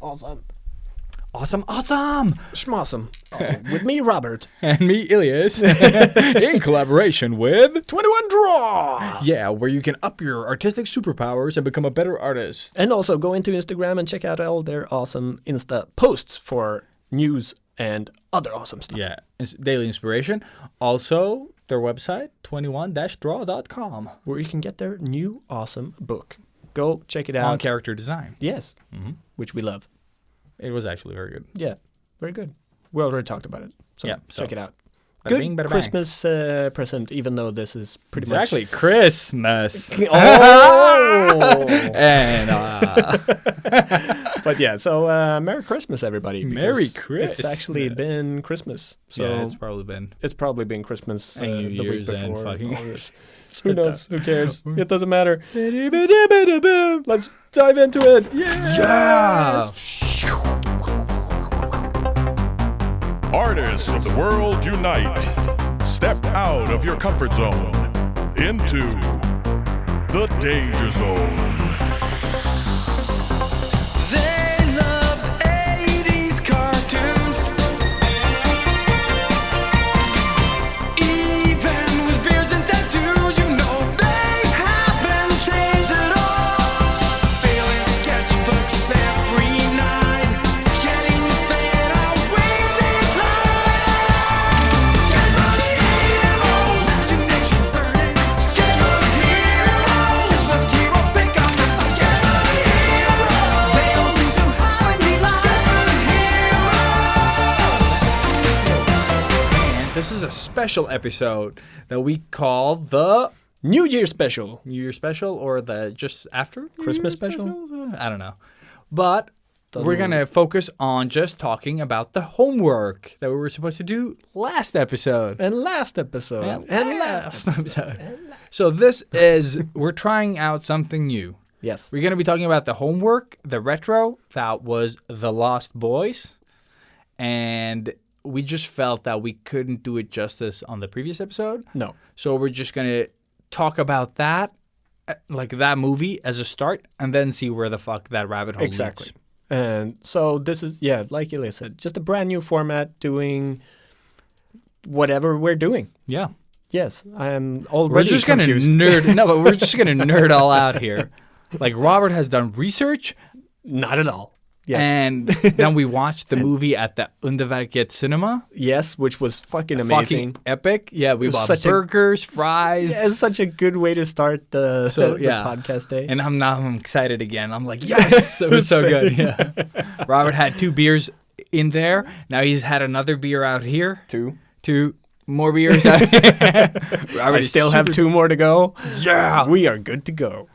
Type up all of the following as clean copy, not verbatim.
Awesome. Awesome, awesome! Schmossum. With me, Robert. And me, Ilias, in collaboration with 21 Draw! Yeah, where you can up your artistic superpowers and become a better artist. And also go into Instagram and check out all their awesome Insta posts for news and other awesome stuff. Yeah, it's daily inspiration. Also, their website, 21-draw.com. Where you can get their new awesome book. Go check it out. On character design. Yes, which we love. It was actually very good. Yeah, very good. We already talked about it. So Yeah, check it out. Bada Good bing, bada bang. Christmas present, even though this is pretty Exactly, Christmas. Oh! And But yeah, so Merry Christmas, everybody. Merry because Christmas. It's actually been Christmas. So yeah, it's probably been. it's probably been Christmas And New the week Year's and before. fucking- all this. Who knows? Who cares? It doesn't matter. Let's dive into it. Yeah! Artists of the world unite. Step out of your comfort zone into the danger zone. They loved 80s cartoons. Even with beards and tattoos, you know they haven't changed at all. Filling sketchbooks every night, getting better with each line. Sketchbook hero, imagination burning. Sketchbook hero, sketchbook hero, pick up the sketchbook hero. They don't seem to have any line. And this is a special episode that we call the New Year special. New Year special or the just after New Christmas Year special? I don't know. But we're going to focus on just talking about the homework that we were supposed to do last episode. And last episode. And last episode. So this is, we're trying out something new. Yes. We're going to be talking about the homework, the retro, that was The Lost Boys. And we just felt that we couldn't do it justice on the previous episode. No. So we're just going to talk about that, like that movie as a start, and then see where the fuck that rabbit hole Exactly. leads. And so this is, yeah, like Ilya said, just a brand new format doing whatever we're doing. Yeah. Yes, I am We're already just going to confused. nerd. No, but we're just going to nerd all out here. Like Robert has done research, Not at all. Yes. and then we watched the movie at the Underverket Cinema. Yes, which was fucking amazing. Fucking epic. Yeah, we was bought such a- burgers, fries. Yeah, it's such a good way to start the, So, the yeah. podcast day. And I'm excited again. I'm like, yes, it was so good. Yeah. Robert had 2 beers in there. Now he's had another beer out here. 2. 2 more beers out here. I still have 2 more to go. Yeah. We are good to go.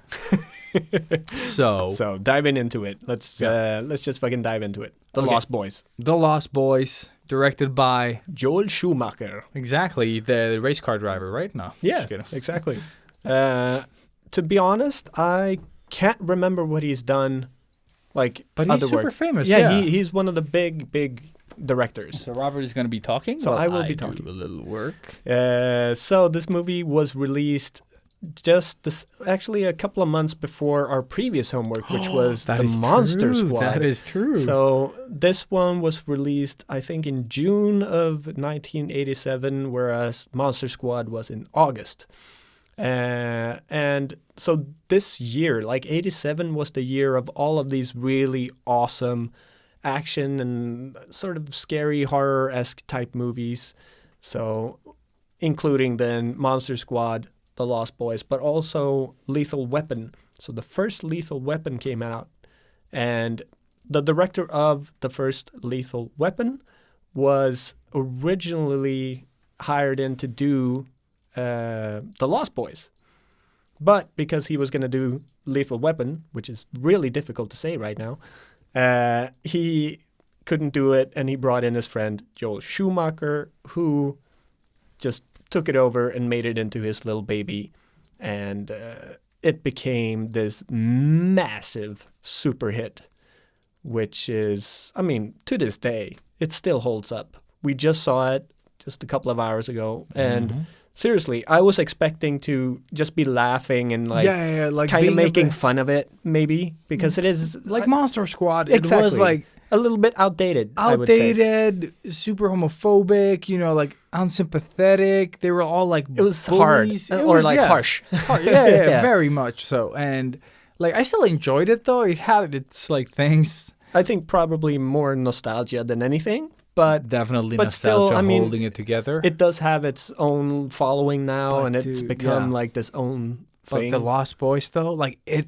So, So diving into it. Let's just fucking dive into it. The Okay. Lost Boys. The Lost Boys, directed by Joel Schumacher. exactly the race car driver, right? No. Yeah, just kidding. exactly. To be honest, I can't remember what he's done. Like, But he's other super work. famous. Yeah, Yeah. he's one of the big directors. So Robert is going to be talking. So while I will be do talking. a little work. So this movie was released actually a couple of months before our previous homework, which was That the is Monster true. Squad. That is true. So this one was released, I think, in June of 1987, whereas Monster Squad was in August. And so this year, like 87, was the year of all of these really awesome action and sort of scary horror-esque type movies. So including then Monster Squad, The Lost Boys, but also Lethal Weapon. So the first Lethal Weapon came out, and the director of the first Lethal Weapon was originally hired in to do The Lost Boys. But because he was going to do Lethal Weapon, which is really difficult to say right now, he couldn't do it, and he brought in his friend Joel Schumacher, who just took it over and made it into his little baby, and it became this massive super hit, which is, I mean, to this day, it still holds up. We just saw it just a couple of hours ago, and seriously, I was expecting to just be laughing and like like kind of being a making bit- fun of it, maybe because it is like Monster Squad. exactly It was like a little bit outdated. I would say. outdated, super homophobic. Like unsympathetic. They were all like It was bullies. hard It or was, like yeah. harsh. Yeah, Yeah. very much so. And like I still enjoyed it though. It had its like things. I think probably more nostalgia than anything, but Definitely But nostalgia still, I mean, holding it together. it does have its own following now, But and it's dude, become yeah. like this own But thing. the Lost Boys though, like it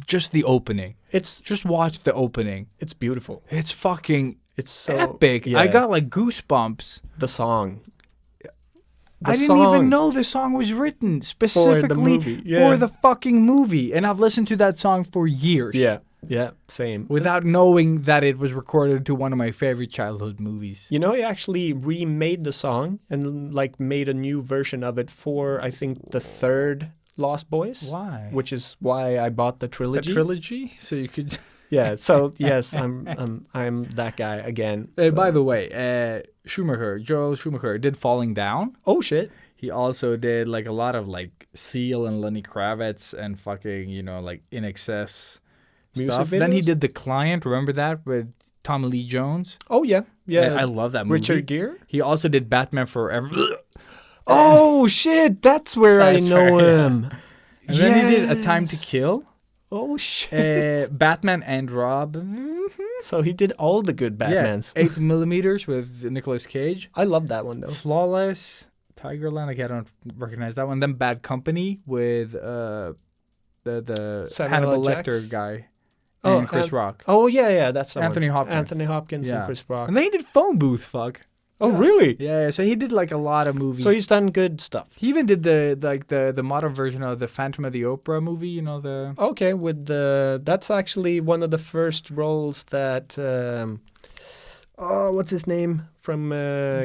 just the opening. It's Just watch the opening. beautiful. It's fucking It's so epic. Yeah, I got like goosebumps. the song. I didn't even know the song was written specifically movie, yeah. for the fucking movie. And I've listened to that song for years. Yeah, same. Without knowing that it was recorded to one of my favorite childhood movies. You know, he actually remade the song and like made a new version of it for I think the third Lost Boys. Why? Which is why I bought the The trilogy. trilogy? So you could. Yeah. So yes, I'm that guy again. So- By the way, Joel Schumacher did Falling Down. oh shit. He also did like a lot of like Seal and Lenny Kravitz and fucking, like In Excess Music stuff. Then he videos? did The Client, remember that with Tommy Lee Jones? Oh yeah, yeah. I love that movie. Richard Gere. He also did Batman Forever. Oh shit, that's where That's I know right, yeah. him. And then he did A Time to Kill. Oh shit. Batman and Rob. So he did all the good Batmans. Yeah, 8mm with Nicolas Cage. I love that one though. Flawless. Tigerland. I don't recognize that one. Then Bad Company with the Samuel Hannibal L. Lecter Jackson. guy and Chris Rock. Oh yeah, that's the Anthony one. Hopkins. Anthony Hopkins Yeah. and Chris Rock. And then he did Phone Booth. Fuck. Oh really? Yeah. So he did like a lot of movies. So he's done good stuff. He even did the modern version of the Phantom of the Opera movie. The Okay, that's actually one of the first roles that what's his name from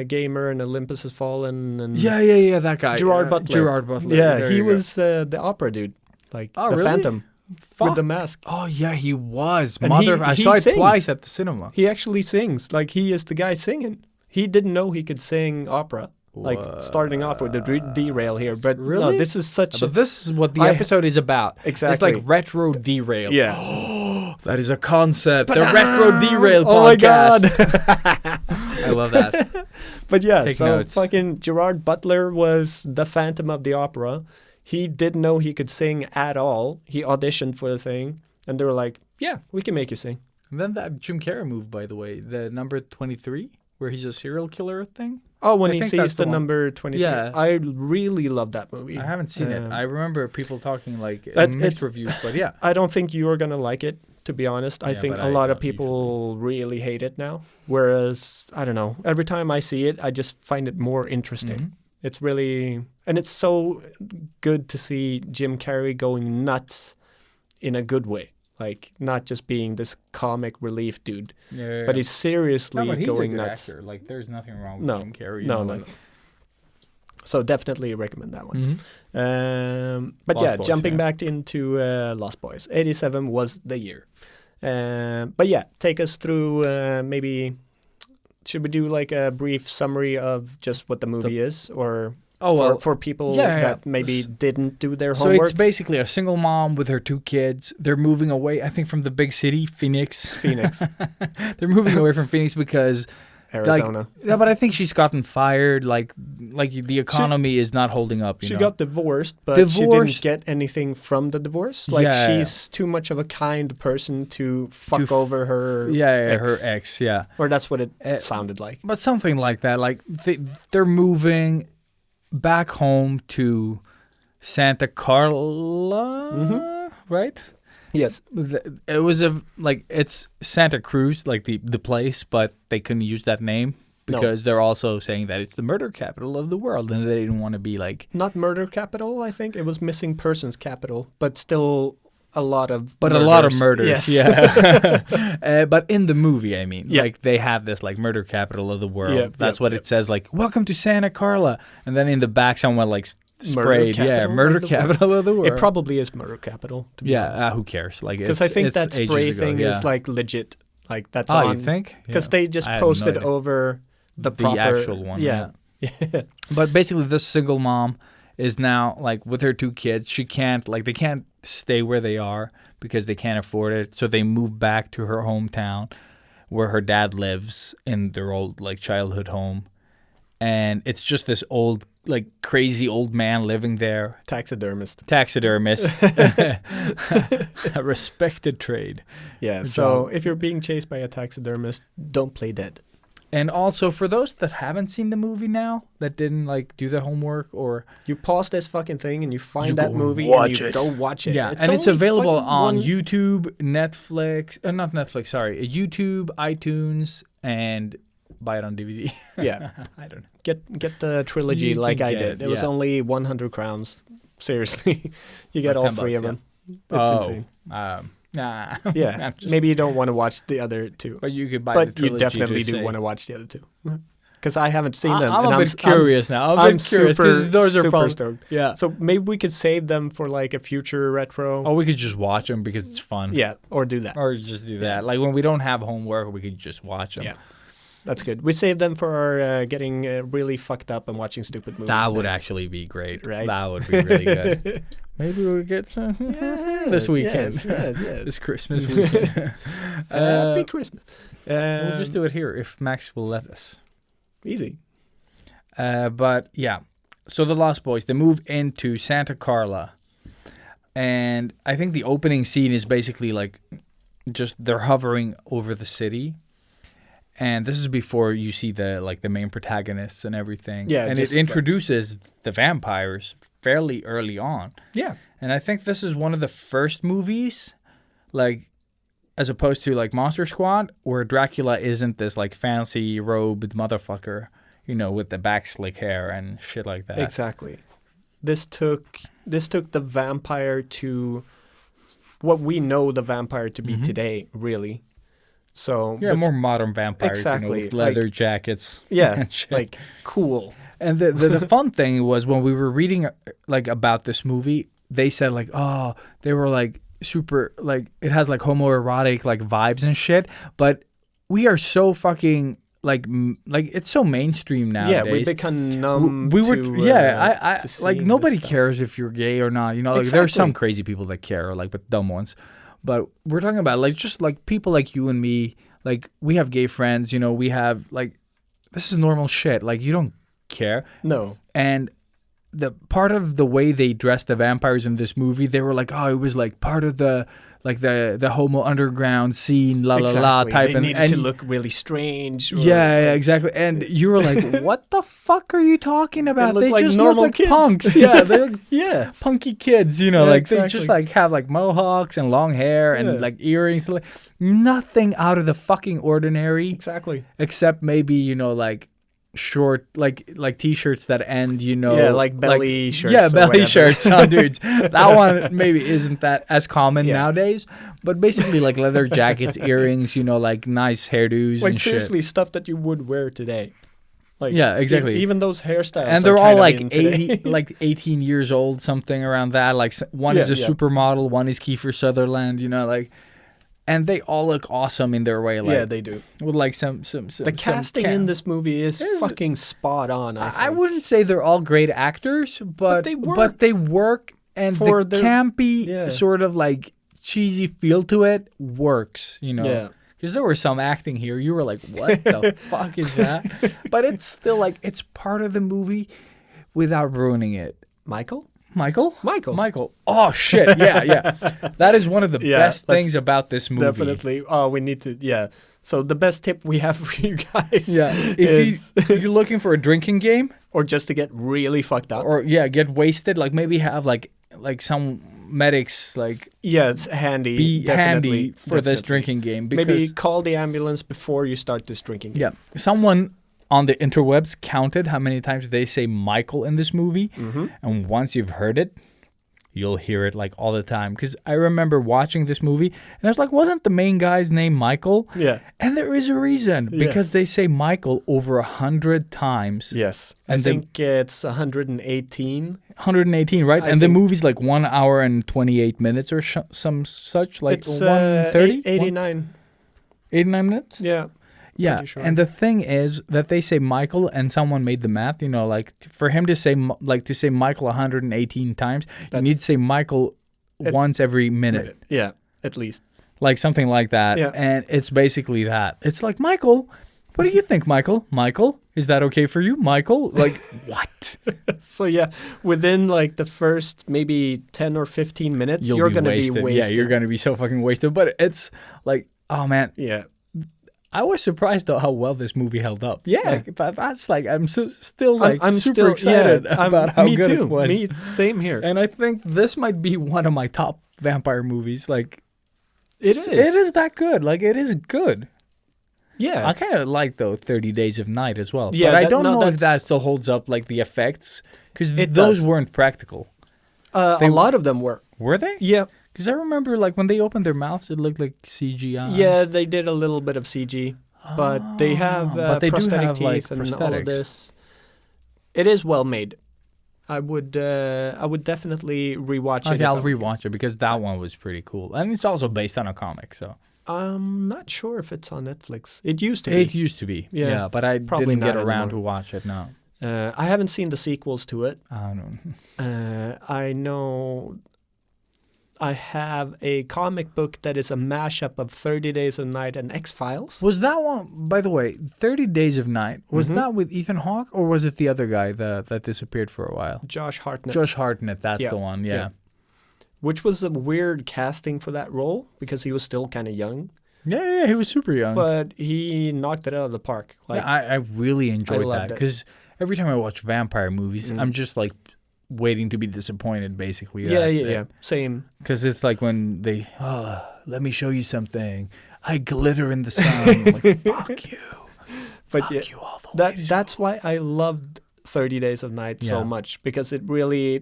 Gamer and Olympus Has Fallen and yeah, that guy. Gerard Butler. Gerard Butler. Yeah, There he you go. was the opera dude, like Oh, the really? Phantom Fuck. with the mask. Oh yeah, he was. And I he saw it sings. twice at the cinema. He actually sings, like he is the guy singing. He didn't know he could sing opera. Like starting off with the derail here, but no, Really? this is such But a this is what the I- episode is about. It's Exactly. like retro derail. yeah. That is a concept. The retro derail podcast. Oh my god. I love that. But yeah, Take so notes. fucking Gerard Butler was the Phantom of the Opera. He didn't know he could sing at all. He auditioned for the thing, and they were like, "Yeah, we can make you sing." And then that Jim Carrey move, by the way, the number 23, where he's a serial killer thing. Oh, when I he think sees that's the the one. number 23. Yeah. I really love that movie. I haven't seen it. Um, I remember people talking like That- mixed it's- reviews, but yeah. I don't think you're gonna like it, to be honest. I Yeah, think but a I lot of don't people really hate it now. Whereas, I don't know, every time I see it, I just find it more interesting. Mhm. It's really, and it's so good to see Jim Carrey going nuts in a good way. Like, not just being this comic relief dude, Yeah, but he's seriously no, but he's going a good nuts. actor. Like, there's nothing wrong with No. Jim Carrey. No, no. So definitely recommend that one. Mhm. But Lost yeah, Boys, jumping yeah. back into Lost Boys. 87 was the year. But yeah, take us through maybe, should we do like a brief summary of just what the movie is? Or for people yeah, that yeah. maybe didn't do their So homework? it's basically a single mom with her 2 kids. They're moving away, I think, from the big city, Phoenix. Phoenix, They're moving away from Phoenix because, Arizona. yeah, but I think she's gotten fired. Like the economy is not holding up. You She know? got divorced, but she didn't Divorced. get anything from the divorce. Like, Yeah. she's too much of a kind person to fuck over her her ex, yeah. Or that's what it Uh, sounded like. But something like that. Like they're moving back home to Santa Carla, right? Yes. It was it's Santa Cruz, like the place, but they couldn't use that name No. because they're also saying that it's the murder capital of the world, and they didn't want to be like. Not murder capital, I think. It was missing persons capital, but still a lot of But a lot of murders, Yes. yeah. But in the movie, I mean, Yeah. like they have this like murder capital of the world. Yep, That's yep, what yep. it says, like "Welcome to Santa Carla," and then in the back, someone like sprayed, capital murder of the capital of the world. It probably is murder capital, to be yeah, honest. who cares? Like, Because I think it's that ages spray ago, thing yeah. is like legit. Like that's Oh, on. you think? Because Yeah. they just I have no posted idea. over the The proper actual one, yeah. But basically, this single mom is now like with her 2 kids. She can't they can't stay where they are because they can't afford it. So they move back to her hometown where her dad lives in their old like childhood home. And it's just this old, like crazy old man living there. Taxidermist. A respected trade. Yeah. Good So job. if you're being chased by a taxidermist, don't play dead. And also for those that haven't seen the movie now, that didn't like do the homework or You pause this fucking thing and you find You that go movie watch and you it. go watch it. yeah, and it's only available fucking on one- YouTube, Netflix, not Netflix, sorry, YouTube, iTunes, and buy it on DVD. Yeah. I don't know. Get the trilogy You like can I get did. it, It was yeah. only 100 crowns. Seriously. You get Like all 10 three of bucks, them. It's insane. Nah. Yeah. I'm just- Maybe you don't want to watch the other two. But you could buy the But you trilogy. definitely do want to watch the other two. Because I haven't seen them. I'm and a bit curious now. I'm a bit curious super, because those are super probably stoked. yeah. So maybe we could save them for like a future retro. Oh, we could just watch them because it's fun. Yeah, or do that. Or just do that. Like when we don't have homework, we could just watch them. Yeah. That's good. We save them for our getting really fucked up and watching stupid movies. That would now. actually be great. Right? That would be really good. Maybe we'll get some this weekend. Yes. This Christmas weekend. Happy Christmas. We'll just do it here if Max will let us. Easy. But yeah, so the Lost Boys, they move into Santa Carla. And I think the opening scene is basically like just they're hovering over the city. And this is before you see the main protagonists and everything. Yeah, and just, it introduces the vampires fairly early on. Yeah. And I think this is one of the first movies, like, as opposed to like Monster Squad, where Dracula isn't this like fancy robed motherfucker, with the back slick hair and shit like that. Exactly. This took the vampire to what we know the vampire to be today, really. So Yeah, more modern vampires, Exactly, with leather like- jackets. yeah, and shit. like cool. And the fun thing was when we were reading like about this movie, they said like, oh, they were like super like it has like homoerotic like vibes and shit, but we are so fucking like it's so mainstream nowadays. Yeah, we become numb. we were to, I to like seeing nobody this stuff. cares if you're gay or not. Like there are some Exactly. crazy people that care, like but dumb ones. But we're talking about like just like people like you and me. Like we have gay friends. We have like this is normal shit. Like you don't care. No. And the part of the way they dressed the vampires in this movie, they were like, oh, it was like part of the homo underground scene, la la la Exactly. type. They and needed to look really strange. Or, yeah, exactly. And you were like, what the fuck are you talking about? look They like just normal look like kids. punks. Yeah, they look Yeah. punky kids, like they just exactly. like have like mohawks and long hair and Yeah. like earrings. Like, nothing out of the fucking ordinary. Exactly. Except maybe like short like t-shirts that end Yeah, like belly shirts yeah, or belly whatever. shirts on dudes. That one maybe isn't that as common Yeah. nowadays, but basically like leather jackets, earrings, like nice hairdos Like and seriously, stuff that you would wear today. Like Yeah, exactly. Even those hairstyles. and are they're all kind of like in today. 80 like 18 years old, something around that. Like one is a Yeah. supermodel, one is Kiefer Sutherland, like, and they all look awesome in their way. Like, yeah, they do. with like some The casting in this movie is fucking spot on. I I think. wouldn't say they're all great actors, but they work. And For the their- campy yeah. sort of like cheesy feel to it works, Yeah. Because there was some acting here. You were like, what the fuck is that? But it's still like, it's part of the movie without ruining it. Michael? Michael. Oh, shit. Yeah. That is one of the Yeah, best that's things about this movie. Definitely. Oh, we need to. Yeah. So the best tip we have for you guys. Yeah. is, If you're looking for a drinking game, or just to get really fucked up. or get wasted, like maybe have like some medics like Yeah, it's handy. be definitely, handy for this definitely. drinking game, because Maybe call the ambulance before you start this drinking game. yeah, someone on the interwebs counted how many times they say Michael in this movie, and once you've heard it, you'll hear it like all the time. Because I remember watching this movie and I was like, wasn't the main guy's name Michael? Yeah. And there is a reason, because they say Michael over 100 times. Yes. And I think it's 118. 118, right? I And the think- movie's like 1 hour and 28 minutes or some such, like It's 130? 89. 89 minutes? Yeah. Yeah, Pretty sure. and the thing is that they say Michael, and someone made the math. You know, like for him to say Michael 118 times, you need to say Michael once every minute, Yeah, at least. like something like that. Yeah. And it's basically that. It's like, Michael, what do you think, Michael? Michael, is that okay for you, Michael? Like what? So yeah, within like the first maybe 10 or 15 minutes, you're going to be wasted. Yeah, you're gonna be so fucking wasted. But it's like, oh man, Yeah. I was surprised though how well this movie held up. Yeah. like, that's like I'm still like I'm super still excited about how me good too. it was. Me, same here. And I think this might be one of my top vampire movies. Like It is. it is that good. Like it is good. Yeah. I kind of like though 30 Days of Night as well. Yeah, but I that- don't no, know if that that's- still holds up, like the effects, because It those does. weren't practical. A lot of them were. Were they? Yeah. Because I remember like when they opened their mouths, it looked like CGI. Yeah, they did a little bit of CG, but they have but they do prosthetic have, teeth like, and all of prosthetics. this. It is well made. I would definitely rewatch it. Okay, if I'll I'm- rewatch it because that one was pretty cool, and it's also based on a comic. So I'm not sure if it's on Netflix. It used to be. it used to be, Yeah, yeah, but I probably didn't get not around to anymore. watch it. No, I haven't seen the sequels to it. I don't know. I know I have a comic book that is a mashup of 30 Days of Night and X-Files. Was that one, by the way, 30 Days of Night? Was that with Ethan Hawke, or was it the other guy that disappeared for a while? Josh Hartnett. Josh Hartnett, that's Yeah, the one. Yeah. yeah. Which was a weird casting for that role because he was still kind of young, Yeah, he was super young. but he knocked it out of the park. Like, yeah, I really enjoyed loved that it. because every time I watch vampire movies, I'm just like waiting to be disappointed. Basically, yeah. Same. Because it's like when they, let me show you something. I glitter in the sun. I'm like, fuck you. But Fuck yeah, you all the way. that's why I loved 30 Days of Night so Yeah. much, because it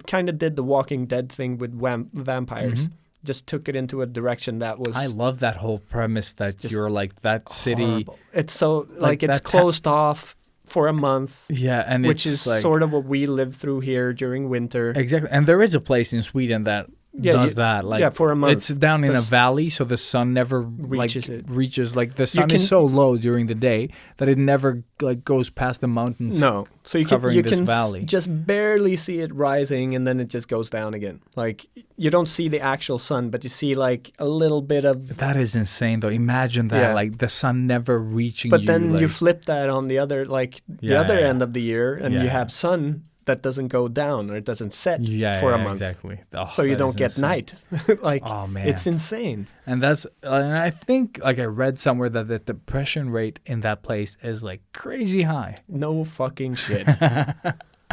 kind of did the Walking Dead thing with vampires. Just took it into a direction that was I love that whole premise that just you're like that city. horrible. It's so like it's that closed off for a month, Yeah, and which it's is like, sort of what we live through here during winter. exactly. And there is a place in Sweden that does that. Like, yeah, for a month. It's down in a This- valley, so the sun never Reaches it. reaches. Like the sun can- is so low during the day that it never like goes past the mountains. No, so you covering can this valley. just barely see it rising, and then it just goes down again. Like you don't see the actual sun, but you see like a little bit of. That is insane, though. Imagine that, Yeah. like the sun never reaching But you. then you like- flip that on the other, like the Yeah, other yeah. end of the year, and you Yeah. have sun that doesn't go down or it doesn't set yeah, for yeah, a month. exactly. Oh, So you that don't is get insane. night. Like Oh man, it's insane. and that's and I think like I read somewhere that the depression rate in that place is like crazy high. No fucking shit.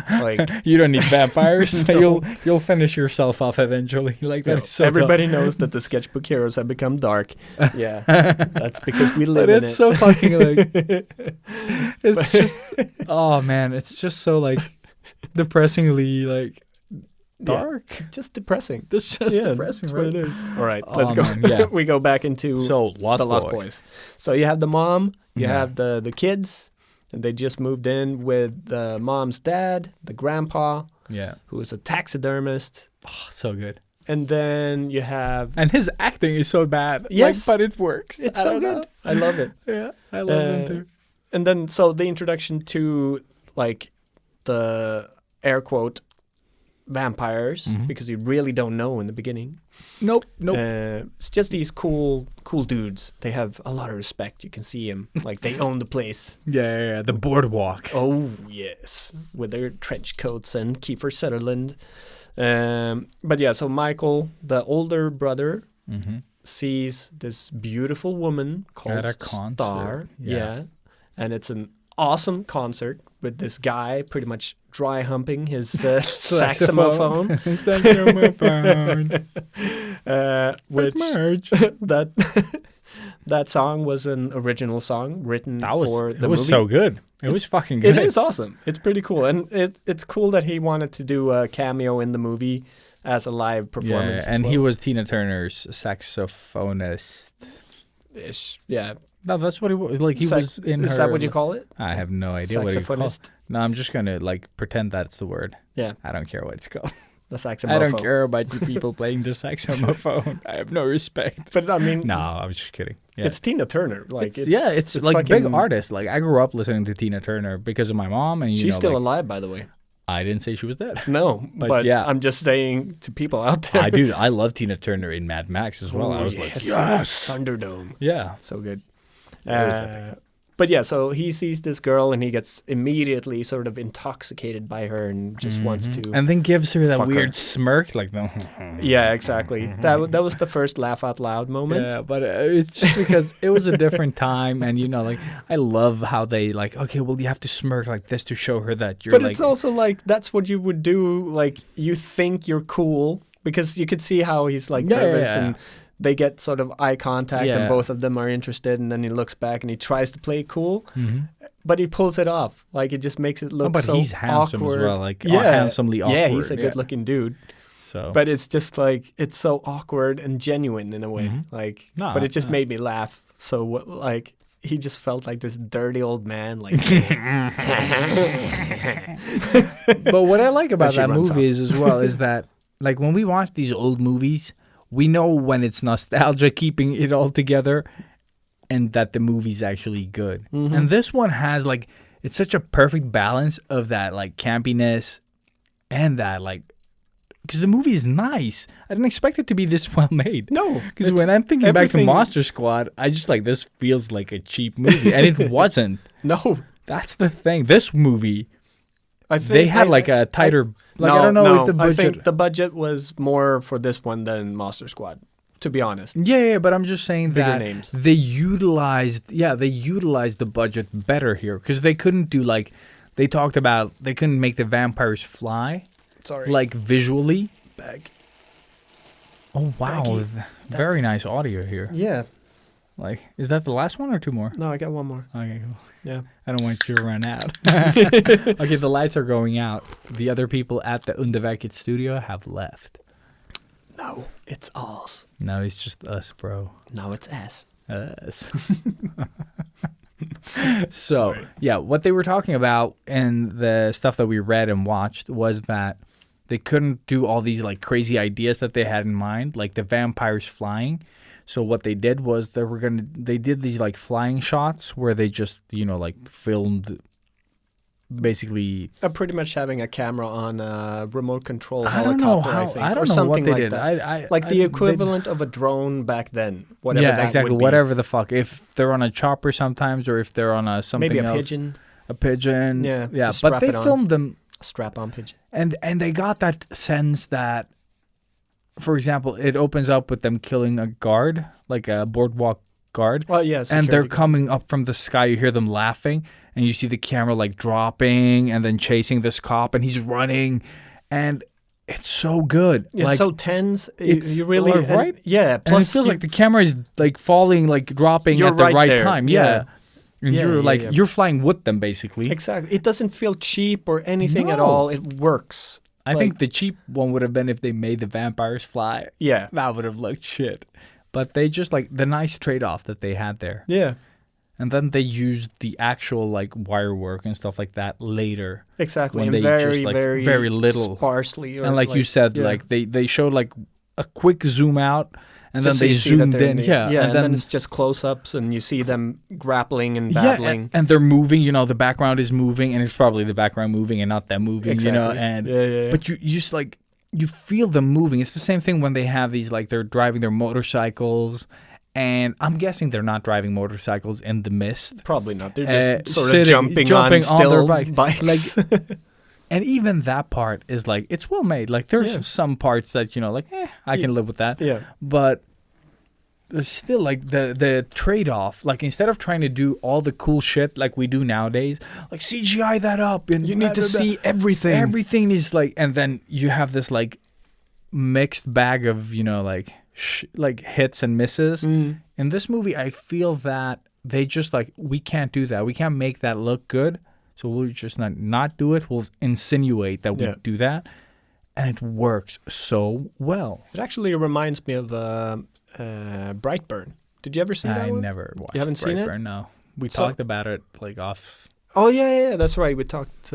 Like You don't need vampires. You'll finish yourself off eventually. Like you know, that's so everybody knows that the sketchbook heroes have become dark. Yeah, that's because we live But in it's it. so fucking like it's just oh man, it's just so like depressingly like dark. Just depressing. That's just depressing, that's right? what it is. All right, Oh, let's go. man, yeah. We go back into So Lost the Lost Boys. Boys. So you have the mom, you Yeah. have the kids, and they just moved in with the mom's dad, the grandpa, Yeah, who is a taxidermist, oh, so good. and then you have. And his acting is so bad. Yes. like, but it works. It's I so don't good. know. I love it. Yeah, I love him Uh, too. And then so the introduction to like the air quote vampires, Mm-hmm. because you really don't know in the beginning. Nope. It's just these cool dudes. They have a lot of respect. You can see them like they own the place. Yeah. The boardwalk. Oh yes, with their trench coats and Kiefer Sutherland. But yeah, so Michael, the older brother, Mm-hmm. sees this beautiful woman called At a concert, Star. yeah. And it's an awesome concert with this guy pretty much dry humping his saxophone. Which that song was an original song written for the it was movie. so good. It was fucking good. It is awesome. It's pretty cool, and it's cool that he wanted to do a cameo in the movie as a live Yeah, performance. and he was Tina Turner's saxophonist. Ish. Yeah. No, that's what he was. Like he was in Is her. that what you call it? I have no idea what you call it. Saxophonist. No, I'm just gonna like pretend that's the word. Yeah. I don't care what it's called. the saxophone. I don't care about you people playing the saxophone. I have no respect. But I mean, No, I was just kidding. Yeah. it's Tina Turner. Like, it's like big fucking- artist. Like I grew up listening to Tina Turner because of my mom, and She's still like, alive, by the way. I didn't say she was dead. No, But but yeah. I'm just saying to people out there. I love Tina Turner in Mad Max as well. I was like, yes, Thunderdome. yeah. So good. It was epic. But yeah, so he sees this girl and he gets immediately sort of intoxicated by her and just wants to. And then gives her that Fuck her. weird smirk, like no. Yeah, exactly. That was the first laugh out loud moment. Yeah, but it's just because it was a different time, and like I love how they like. Okay, well, you have to smirk like this to show her that you're. But like, it's also like that's what you would do. Like you think you're cool because you could see how he's like nervous and they get sort of eye contact and both of them are interested, and then he looks back and he tries to play cool, but he pulls it off. Like it just makes it look but so he's handsome awkward. as well, like handsomely awkward. Yeah, he's a good-looking dude. So, But it's just like it's so awkward and genuine in a way. Like, No, but it just no. made me laugh. So like he just felt like this dirty old man. Like, but what I like about she that runs movie is as well is that like when we watch these old movies, we know when it's nostalgia keeping it all together, and that the movie's actually good. And this one has like it's such a perfect balance of that like campiness and that like. Because the movie is nice. I didn't expect it to be this well made. No, Because it's when I'm thinking back to everything- Monster Squad, I just like, this feels like a cheap movie. And it wasn't. no, That's the thing. This movie, I think they had like a tighter... Like, I don't know if the I budget... think the budget was more for this one than Monster Squad. To be honest, Yeah, but I'm just saying Bigger that names. they utilized the budget better here. Because they couldn't do like... They talked about... They couldn't make the vampires fly. sorry. Like visually. Bag. Oh, wow. Baggy. Very nice audio here. Yeah. Like, is that the last one or two more? No, I got one more. Okay, cool. Yeah. I don't want you to run out. Okay, the lights are going out. The other people at the Underverket studio have left. No, it's us. No, it's just us, bro. No, it's us. Us. So, yeah, what they were talking about and the stuff that we read and watched was that they couldn't do all these like crazy ideas that they had in mind, like the vampires flying. So what they did was they did these like flying shots where they just, like filmed basically. Pretty much having a camera on a remote control I don't helicopter, know I how, think, I or don't know something what they like did. that. Like the they- equivalent of a drone back then. Whatever yeah, that exactly. would be. Whatever the fuck. If they're on a chopper sometimes, or if they're on a something Maybe a else, pigeon, a pigeon. Yeah, yeah. just But strap they it on. filmed them, strap-on pigeon. and they got that sense that, for example, it opens up with them killing a guard, like a boardwalk guard. Well, yeah, And they're security guard. coming up from the sky. You hear them laughing, and you see the camera like dropping and then chasing this cop, and he's running, and it's so good. It's like, so tense. it's You really, like, right? Yeah. and Plus, it feels you- like the camera is like falling, like dropping You're at the right right there. time. Yeah. Yeah. And Yeah, you're yeah, like yeah. you're flying with them basically. exactly. It doesn't feel cheap or anything at No. all. It works. I think the cheap one would have been if they made the vampires fly. Yeah. That would have looked shit. But they just like the nice trade-off that they had there. Yeah. And then they used the actual like wire work and stuff like that later. Exactly. When and they very, just, like, very, very little. sparsely. Or And like you said, yeah. like they showed like a quick zoom out and Just so then they you see that zoomed they're in. the- Yeah. and then it's just close-ups, and you see them grappling and yeah, battling. and they're moving, the background is moving, and it's probably the background moving and not them moving, Exactly. and Yeah. but you just like you feel them moving. It's the same thing when they have these like they're driving their motorcycles, and I'm guessing they're not driving motorcycles in the mist. Probably not. They're just sort sitting- of jumping jumping on on still their bikes. bikes. And even that part is like it's well made. Like there's Yeah. some parts that I can live with that. yeah. But there's still like the trade-off. Like instead of trying to do all the cool shit like we do nowadays, like CGI that up and You need to see everything. everything is like, and then you have this like mixed bag of like hits and misses. Mm. In this movie, I feel that they just like we can't do that. We can't make that look good. So we'll just not do it. We'll insinuate that we Yeah. do that, and it works so well. It actually reminds me of Brightburn. Did you ever see that I one? never watched. You haven't seen it? Brightburn, no. We So- talked about it like off. Oh yeah, that's right. We talked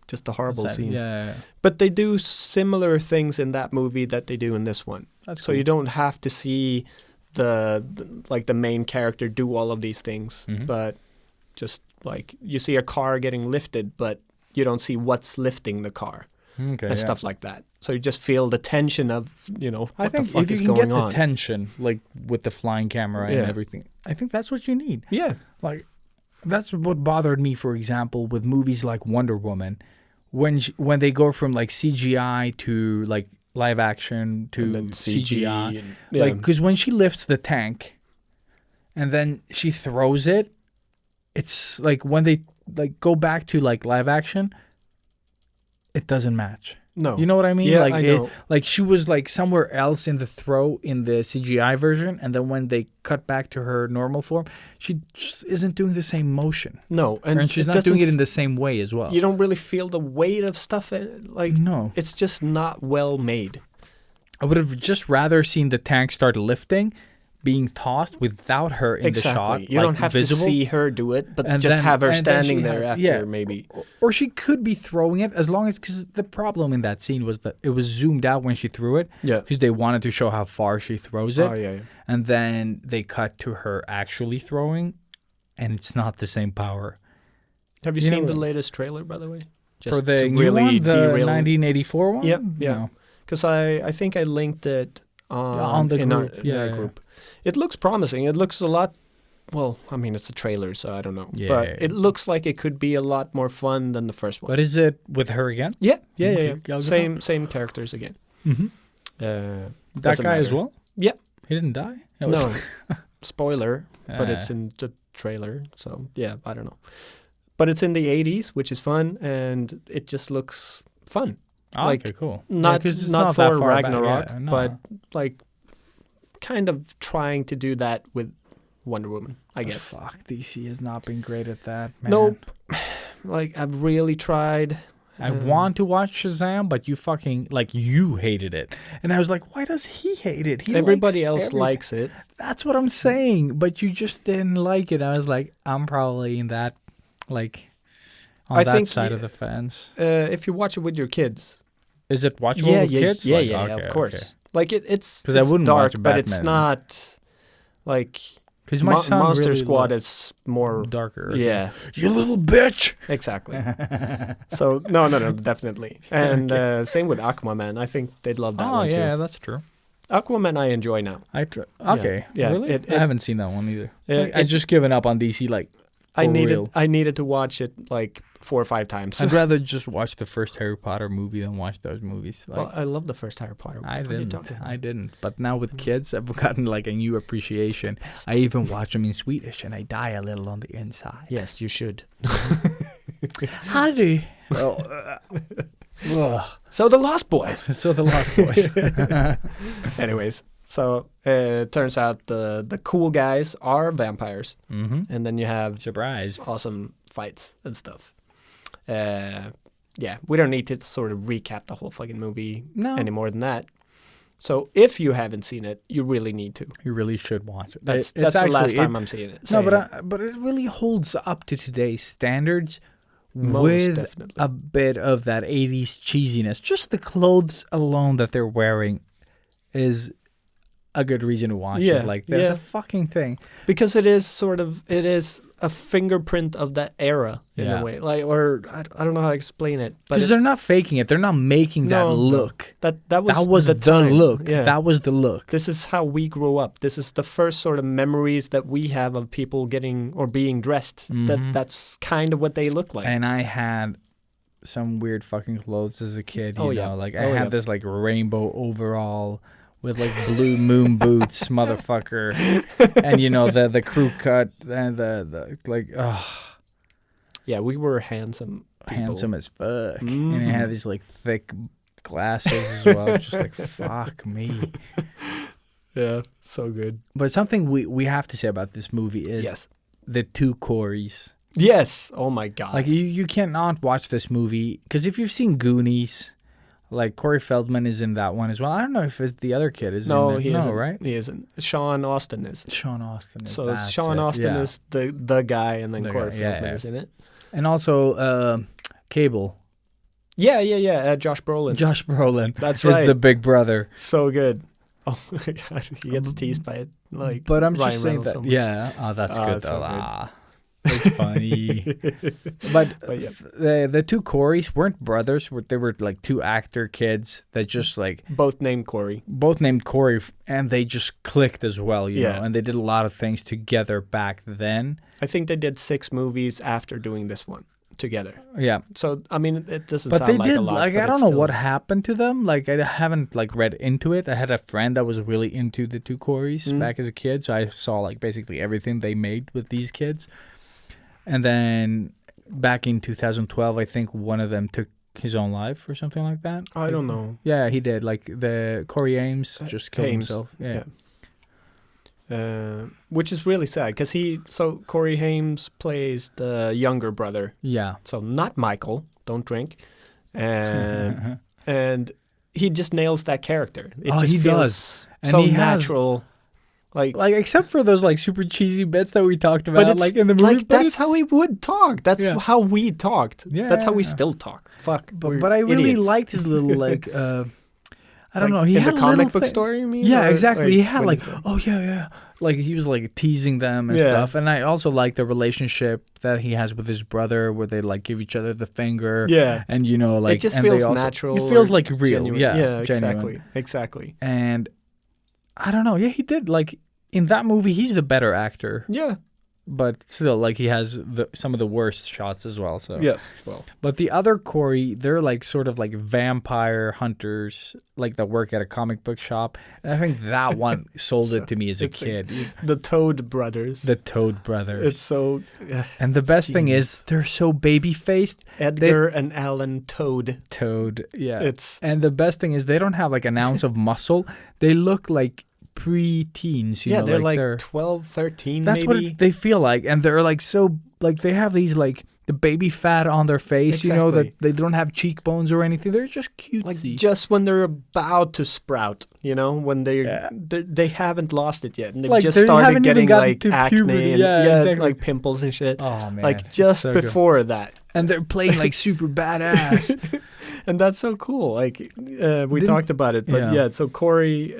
just the horrible scenes. Yeah. But they do similar things in that movie that they do in this one. That's So cool. you don't have to see the main character do all of these things, Mhm. but just like you see a car getting lifted, but you don't see what's lifting the car Okay. and stuff like that. So you just feel the tension of, what I think the fuck if you is can going get on. the tension, like with the flying camera and Yeah. everything, I think that's what you need. Yeah. Like, that's what bothered me, for example, with movies like Wonder Woman, when they go from like CGI to like live action to And then CGI, and- yeah. like because when she lifts the tank, and then she throws it, it's like when they like go back to like live action, it doesn't match. no. You know what I mean? Yeah, like I know. like she was like somewhere else in the throw in the CGI version, and then when they cut back to her normal form, she just isn't doing the same motion, No, and she's it not doing doesn't it in the same way as well. you don't really feel the weight of stuff. Like No, it's just not well made. I would have just rather seen the tank start lifting, being tossed without her in the shot. You like, don't have visible. to see her do it, but And just then- have her and then standing she there has- after yeah. maybe. Or she could be throwing it as long as, because the problem in that scene was that it was zoomed out when she threw it, Yeah. because they wanted to show how far she throws it. Oh yeah. And then they cut to her actually throwing, and it's not the same power. Have you You seen know- the latest trailer, by the way? Just For the to new really one, the derail. 1984 one? Yep, yeah. No. Because I think I linked it On the in group, our, yeah, in our yeah. group. It looks promising. It looks a lot. Well, I mean, it's a trailer, so I don't know. Yeah. But it looks like it could be a lot more fun than the first one. But is it with her again? Yeah, yeah, Okay, yeah. Gal Gadot. Same characters again. Mm-hmm. Uh, That doesn't guy as matter. well? Yeah. He didn't die? That No, was- spoiler, but it's Ah. in the trailer. So yeah, I don't know. But it's in the 80s, which is fun, and it just looks fun. Ah, like, okay, cool. Not Yeah, 'cause it's not that Thor far back, Ragnarok, yeah, no. but like kind of trying to do that with Wonder Woman, I guess. Fuck, DC has not been great at that, man. Nope. Like I've really tried. I want to watch Shazam, but you fucking, like, you hated it. And I was like, why does he hate it? He Everybody likes else everything. likes it. That's what I'm saying, but you just didn't like it. I was like, I'm probably in that, like, on I that think side of the fence. If you watch it with your kids. Is it watchable with kids? Yeah, Like, yeah, okay, of course. okay. Like it's 'Cause I it's wouldn't dark, watch but it's Batman. not like Because my son Monster really Squad loves is more darker. Yeah, You little bitch! exactly. So no, definitely. And same with Aquaman. I think they'd love that Oh, one yeah, too. that's true. Aquaman I enjoy now. Okay. Yeah, Really? it- I haven't seen that one either. It- I just given up on DC, like, I for needed real. I needed to watch it like 4 or 5 times. I'd rather just watch the first Harry Potter movie than watch those movies. Like, Well, I love the first Harry Potter. I What are you didn't. talking about? I didn't. But now with kids, I've gotten like a new appreciation. I even watch them in Swedish, and I die a little on the inside. Yes, you should. Harry. So the Lost Boys. So the Lost Boys. Anyways, so it turns out the cool guys are vampires, Mm-hmm. and then you have Surprise. awesome fights and stuff. Yeah, we don't need to sort of recap the whole fucking movie No. any more than that. So if you haven't seen it, you really need to. You really should watch it. That's It's the last actually- time I'm seeing it. No, saying it. but it really holds up to today's standards Most with definitely. a bit of that 80s cheesiness. Just the clothes alone that they're wearing is a good reason to watch Yeah, it. Like, yeah. the fucking thing. Because it is a fingerprint of that era in Yeah. a way. Like, or I don't know how to explain it, but Because they're not faking it. They're not making that No, no. look. that Was the the time. look. Yeah. That was the look. This is how we grew up. This is the first sort of memories that we have of people getting or being dressed. Mhm. That's kind of what they look like. And I had some weird fucking clothes as a kid. You Oh, know, yeah. like I Oh, had yeah. this like rainbow overall with like blue moon boots, motherfucker, and you know the crew cut and the like, Yeah, we were handsome people. handsome as fuck, and Mhm. I had these like thick glasses as well. Just like fuck me. Yeah, so good. But something we have to say about this movie is Yes. the two Corys. Yes. Oh my God. Like you cannot watch this movie because if you've seen Goonies, like Corey Feldman is in that one as well. I don't know if it's the other kid is no, in it. he No, isn't. right? He isn't. Sean Austin is. Sean Austin is. So that's Sean it. Austin Yeah. is the guy, and then The Corey guy, yeah, Feldman yeah. is in it. And also Cable Yeah. Josh Brolin. Josh Brolin. That's is right. the big brother. So good. Oh my god, he gets teased by it. Like, But I'm Ryan just saying Reynolds that. so much. Yeah. Oh, that's Oh, good it's though. so good. Ah, it's funny. But yeah. the two Coreys weren't brothers. They were like two actor kids that just like Both named Corey. both named Corey, and they just clicked as well, you Yeah. know. And they did a lot of things together back then. I think they did 6 movies after doing this one together. Yeah. So I mean, it doesn't But sound they like did a lot. like but I don't it's know still- what happened to them. Like I haven't like read into it. I had a friend that was really into the two Coreys back as a kid, so I saw like basically everything they made with these kids. And then back in 2012, I think one of them took his own life or something like that. I don't know. Yeah, he did. Like the Corey Ames just killed Hames. himself. Yeah. Which is really sad because Corey Hames plays the younger brother. Yeah. So not Michael. Don't drink. And he just nails that character. It Oh, just he feels does. And so he has- natural. Like except for those like super cheesy bits that we talked about, but it's like in the movie. like but that's it's- how he would talk. That's Yeah. how we talked. Yeah, That's how we yeah. still talk. Fuck. we're But I really idiots. liked his little like I don't Like, know. He in had the a comic little book thing- story. You mean? Yeah, Or, exactly. He had when like, he's- oh yeah. Like he was like teasing them and Yeah. stuff. And I also like the relationship that he has with his brother, where they like give each other the finger. Yeah. And you know, like it just and they feels also- natural. It feels or like real. genuine. Yeah. Yeah. genuine. Exactly. And I don't know. Yeah, he did like in that movie. He's the better actor, Yeah. but still, like he has some of the worst shots as well. So Yes. Well. But the other Corey, they're like sort of like vampire hunters, like that work at a comic book shop. And I think that one sold it to me as a it's kid. The Toad brothers. The Toad Brothers. It's so. And the best thing genius. is they're so baby faced. Edgar and Alan Toad. Toad, yeah. It's And the best thing is they don't have like an ounce of muscle. They look like pre-teens. You know, they're like like they're 12, 13 that's maybe. what they feel like, and they're like so like they have these like the baby fat on their face. You know that Exactly. they don't have cheekbones or anything. They're just cutesy. Like just when they're about to sprout, you know, when Yeah. they haven't lost it yet, and they've Like, just they started haven't even getting gotten like to acne puberty. and Yeah, exactly. like pimples and shit. Oh man, like it's just so good. before that, And they're playing like super badass. and that's so cool. Like we Didn't- talked about it, but yeah. yeah. So Corey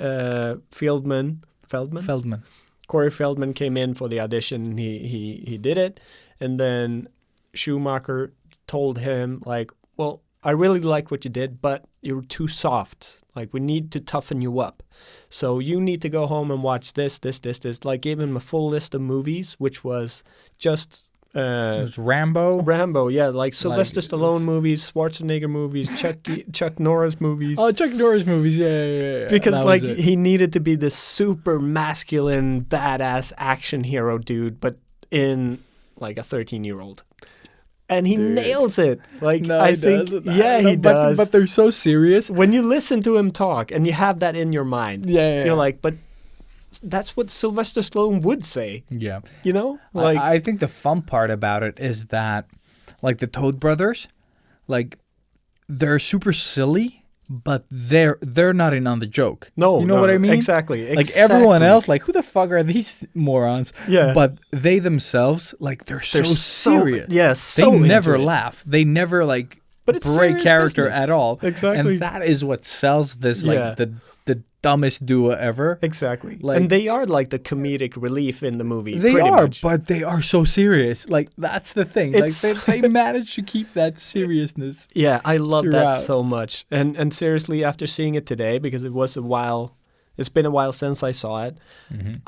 Feldman. Feldman. Corey Feldman came in for the audition. And he did it, and then Schumacher told him like, "Well, I really like what you did, but you're too soft. Like we need to toughen you up. So you need to go home and watch this. Like gave him a full list of movies, which was just." It was Rambo. Rambo, yeah, like Sylvester it's- Stallone movies, Schwarzenegger movies, Chuck Norris movies. Oh, Chuck Norris movies. Yeah. Because That like was it. he needed to be this super masculine, badass action hero dude, but in like a 13-year-old, and he Dude. nails it. Like No, I he think, doesn't. yeah, he But- does. But they're so serious. When you listen to him talk and you have that in your mind, Yeah. you're like, but that's what Sylvester Stallone would say, yeah. you know? Like, I think the fun part about it is that, like the Toad Brothers, like they're super silly, but they're not in on the joke. no, you know no, what I mean? Exactly. Like everyone exactly. else, like who the fuck are these morons? Yeah. But they themselves, like they're so serious. Yeah, They so never into it. laugh. They never like But it's break serious character business. at all. Exactly. And that is what sells this like Yeah. the dumbest duo ever. Exactly. Like- and they are like the comedic relief in the movie. They pretty are, much. but they are so serious. Like that's the thing. Like It's- they manage to keep that seriousness. Yeah, I love that throughout. so much. And seriously, after seeing it today, because it was a while, it's been a while since I saw it,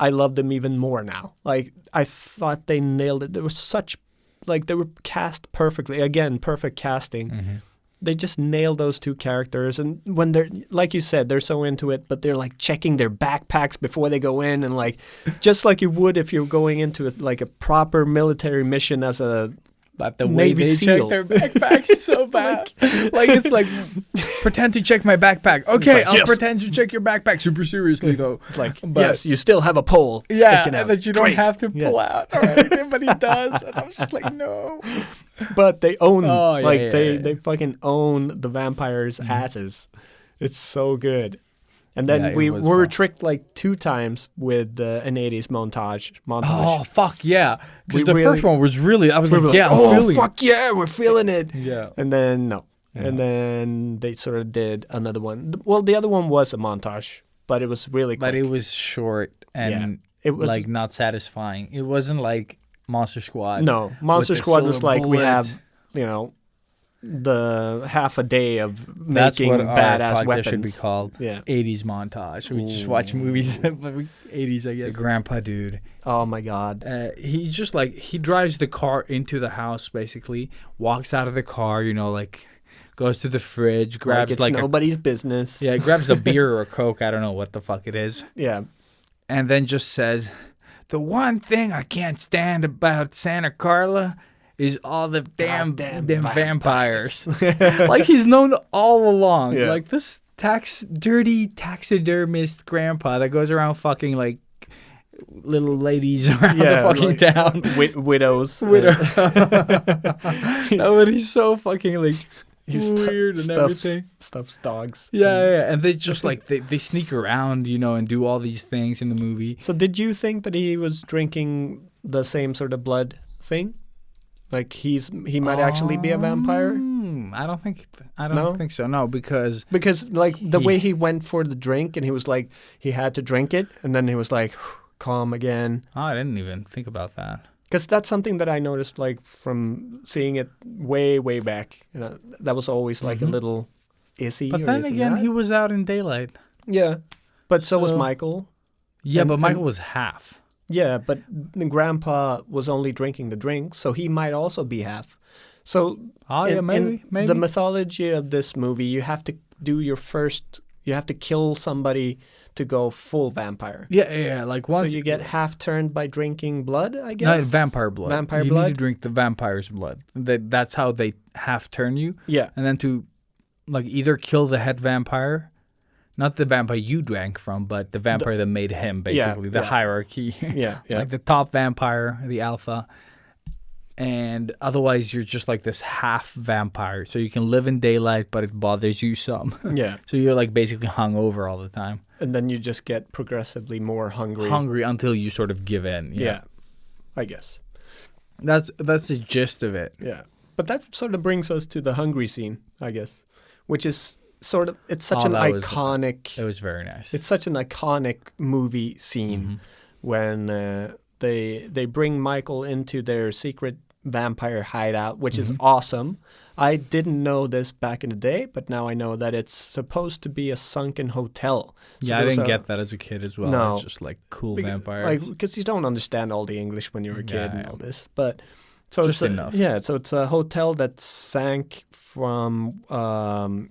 I love them even more now. Like, I thought they nailed it. There was such, like, they were cast perfectly. Again, perfect casting. They just nailed those two characters. And when they're, like you said, they're so into it, but they're like checking their backpacks before they go in. And like, just like you would if you're going into like a proper military mission as a But the way Navy they SEAL. check their backpacks is so bad. like it's like pretend to check my backpack. Okay, like, I'll yes. pretend to check your backpack super seriously though. like, But- yes, you still have a pole Yeah, sticking out. that you don't Great. have to Yes. pull out or anything, but he does. And I was just like, no. But they own, Oh, yeah, like yeah, they yeah. they fucking own the vampires' asses. It's so good. And then Yeah, it we was were fun. tricked like 2 times with an 80s montage. Oh fuck yeah! Because We the really- first one was really, I was We like, were yeah, like, I'm oh feeling fuck yeah, we're feeling it. it. Yeah. And then no, And then they sort of did another one. Well, the other one was a montage, but it was really quick. But it was short and It was like not satisfying. It wasn't like Monster Squad. no Monster with the Squad was silver like we bullet. have, you know, the half a day of That's making what our badass podcast weapons. should be called. Yeah. 80s montage. We just watch movies. 80s, I guess. The grandpa dude. Oh my god. He just like, he drives the car into the house, basically. Walks out of the car, you know, like, goes to the fridge, grabs it's like nobody's business. yeah, grabs a beer or a Coke. I don't know what the fuck it is. Yeah. And then just says, the one thing I can't stand about Santa Carla is all the damn vampires. Like he's known all along. Yeah. Like this dirty taxidermist grandpa that goes around fucking like little ladies around the fucking town. Widows. No, but he's so fucking like He's weird and everything. Stuffs dogs. Yeah. And they just like they sneak around, you know, and do all these things in the movie. So did you think that he was drinking the same sort of blood thing? Like he might actually be a vampire? I don't think so. No, because Like the way he went for the drink and he was like he had to drink it and then he was like calm again. I didn't even think about that. Because that's something that I noticed like from seeing it way back. You know, that was always like a little issy. But or then is he again, not? he was out in daylight. Yeah. But so was So- Michael. Yeah, And- but Michael and- was half. Yeah, but the grandpa was only drinking the drink, so he might also be half. So Oh, yeah, maybe. the mythology of this movie, you have to do you have to kill somebody to go full vampire. Yeah. Like So once you get half turned by drinking blood, I guess? no, vampire blood. Vampire you blood? need to drink the vampire's blood. That's how they half turn you. Yeah. And then to like either kill the head vampire, not the vampire you drank from, but the vampire that made him, basically. The hierarchy. Yeah, yeah. Like the top vampire, the alpha. And otherwise, you're just like this half vampire. So you can live in daylight, but it bothers you some. Yeah. So you're like basically hungover all the time. And then you just get progressively more hungry. Hungry until you sort of give in. Yeah. I guess. That's the gist of it. Yeah. But that sort of brings us to the hungry scene, I guess, which is sort of, it's such an that was- iconic, It was very nice. it's such an iconic movie scene when they bring Michael into their secret vampire hideout, which is awesome. I didn't know this back in the day, but now I know that it's supposed to be a sunken hotel. So Yeah, I there's didn't a- get that as a kid as well. No. It's just like cool Beca- vampires. Like, because you don't understand all the English when you're a kid and Yeah. all this. But so Just it's enough. Yeah, so it's a hotel that sank from an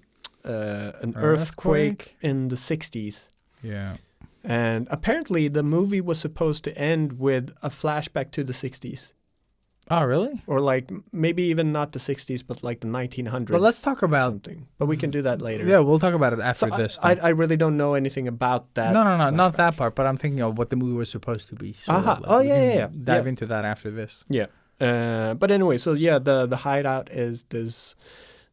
earthquake in the 60s. yeah. And apparently the movie was supposed to end with a flashback to the 60s. Oh, really? Or like maybe even not the 60s, but like the 1900s. But let's talk about. something. But we can do that later. Yeah, we'll talk about it after So this. I then. really don't know anything about that. no, not flashback. that part. But I'm thinking of what the movie was supposed to be. So Aha. like, Oh, we yeah, can yeah, yeah. Dive Yeah. into that after this. Yeah. But anyway, so yeah, the hideout is this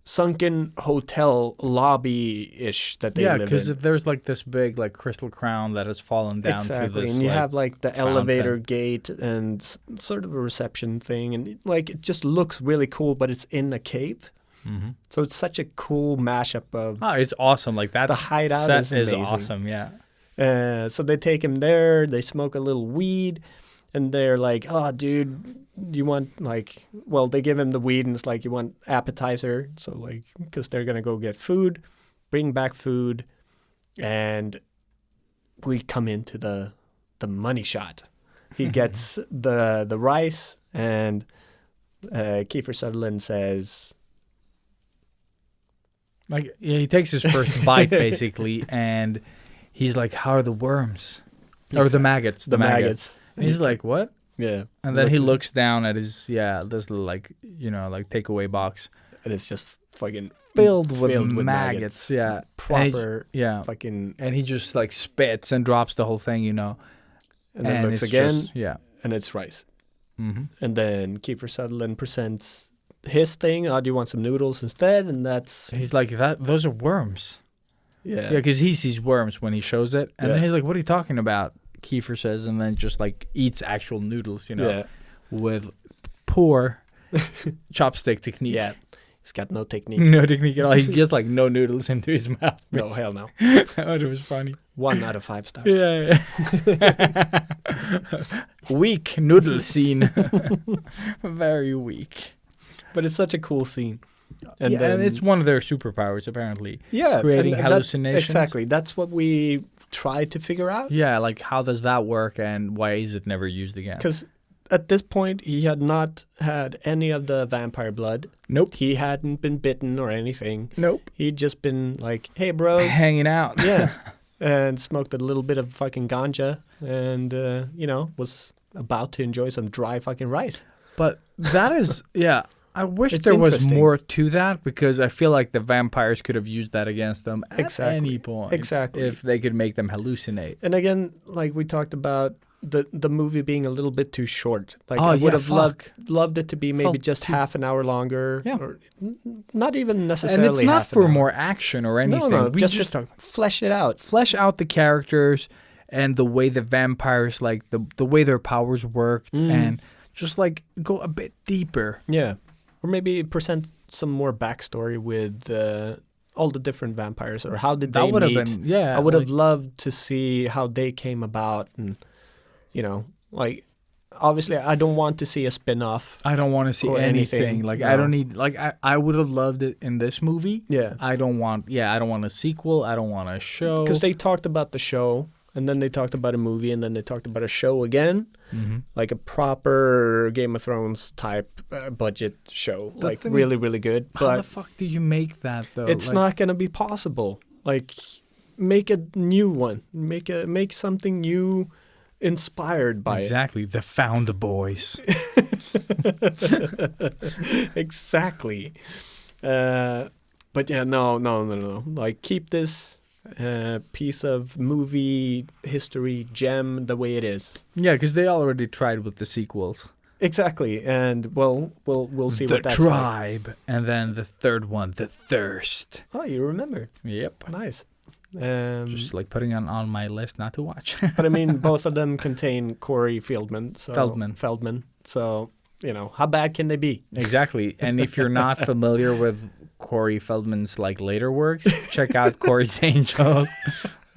sunken hotel lobby-ish that they Yeah, live because in. there's like this big like crystal crown that has fallen down to Exactly, this. and you like, have like the fountain. elevator gate and sort of a reception thing, and like it just looks really cool, but it's in a cave. Mhm. So it's such a cool mashup of. Oh, it's awesome. Like that. The hideout set is amazing. awesome. Yeah. So they take him there. They smoke a little weed, and they're like, "Oh, dude, you want like?" Well, they give him the weed, and it's like, "You want appetizer?" So like, because they're gonna go get food, bring back food, and we come into the money shot. He gets the rice, and Kiefer Sutherland says, Like yeah, he takes his first bite basically, and he's like, "How are the worms?" Or the maggots. "The maggots." And he's like, "What?" Yeah, And then he at it, looks down at his this little like like takeaway box and it's just fucking filled with maggots. Yeah, proper yeah. fucking. And he just like spits and drops the whole thing, And then looks it's again, just- yeah. and it's rice. Mm-hmm. And then Kiefer Sutherland presents his thing. Oh, do you want some noodles instead? And that's He's like, those are worms. yeah, Yeah, because he sees worms when he shows it, and then Yeah. he's like, "What are you talking about?" Kiefer says, and then just like eats actual noodles, yeah, with poor chopstick technique. yeah. He's got no technique. No technique at all. He gets like no noodles into his mouth. No, hell no. It was funny. 1 out of 5 stars. Yeah. Weak noodle scene. Very weak. But it's such a cool scene. And And it's one of their superpowers, apparently. yeah, creating and hallucinations. Exactly. That's what we try to figure out. Yeah, like how does that work and why is it never used again? Because at this point, he had not had any of the vampire blood. Nope. He hadn't been bitten or anything. Nope. He'd just been like, hey, bros. Hanging out. Yeah. And smoked a little bit of fucking ganja and, was about to enjoy some dry fucking rice. But that is, yeah. I wish It's there was interesting. more to that because I feel like the vampires could have used that against them at Exactly. any point. Exactly. If they could make them hallucinate. And again, like we talked about, the movie being a little bit too short. Like Oh, I would yeah, have fuck. loved it to be maybe Felt just too- half an hour longer. Yeah. Or not even And necessarily it's not half an for hour. more action or anything. No, We just just to flesh it out. flesh out the characters and the way the vampires, like the way their powers worked and just like go a bit deeper. Yeah. Or maybe present some more backstory with all the different vampires, or how did they That would have meet. been, yeah. I would have like- loved to see how they came about, and like obviously I don't want to see a spin-off. I don't want to see or anything. anything, Like no. I don't need. Like I would have loved it in this movie. Yeah. I don't want. Yeah, I don't want a sequel. I don't want a show. Because they talked about the show, and then they talked about a movie, and then they talked about a show again, like a proper Game of Thrones type budget show, The like thing is, really, really good. How the But fuck do you make that though? it's Like, not gonna be possible. Like, make a new one. Make something new, inspired by exactly the Found Boys. it. Exactly. But yeah, no. Like, keep this piece of movie history gem the way it is. Yeah, because they already tried with the sequels. Exactly, and we'll see The what that's like. Tribe, and then the third one, The Thirst. Oh, you remember? Yep. Nice. Just like putting on my list not to watch. But I mean, both of them contain Corey Feldman. Feldman. So how bad can they be? Exactly. And if you're not familiar with Corey Feldman's like later works, check out Corey's Angels.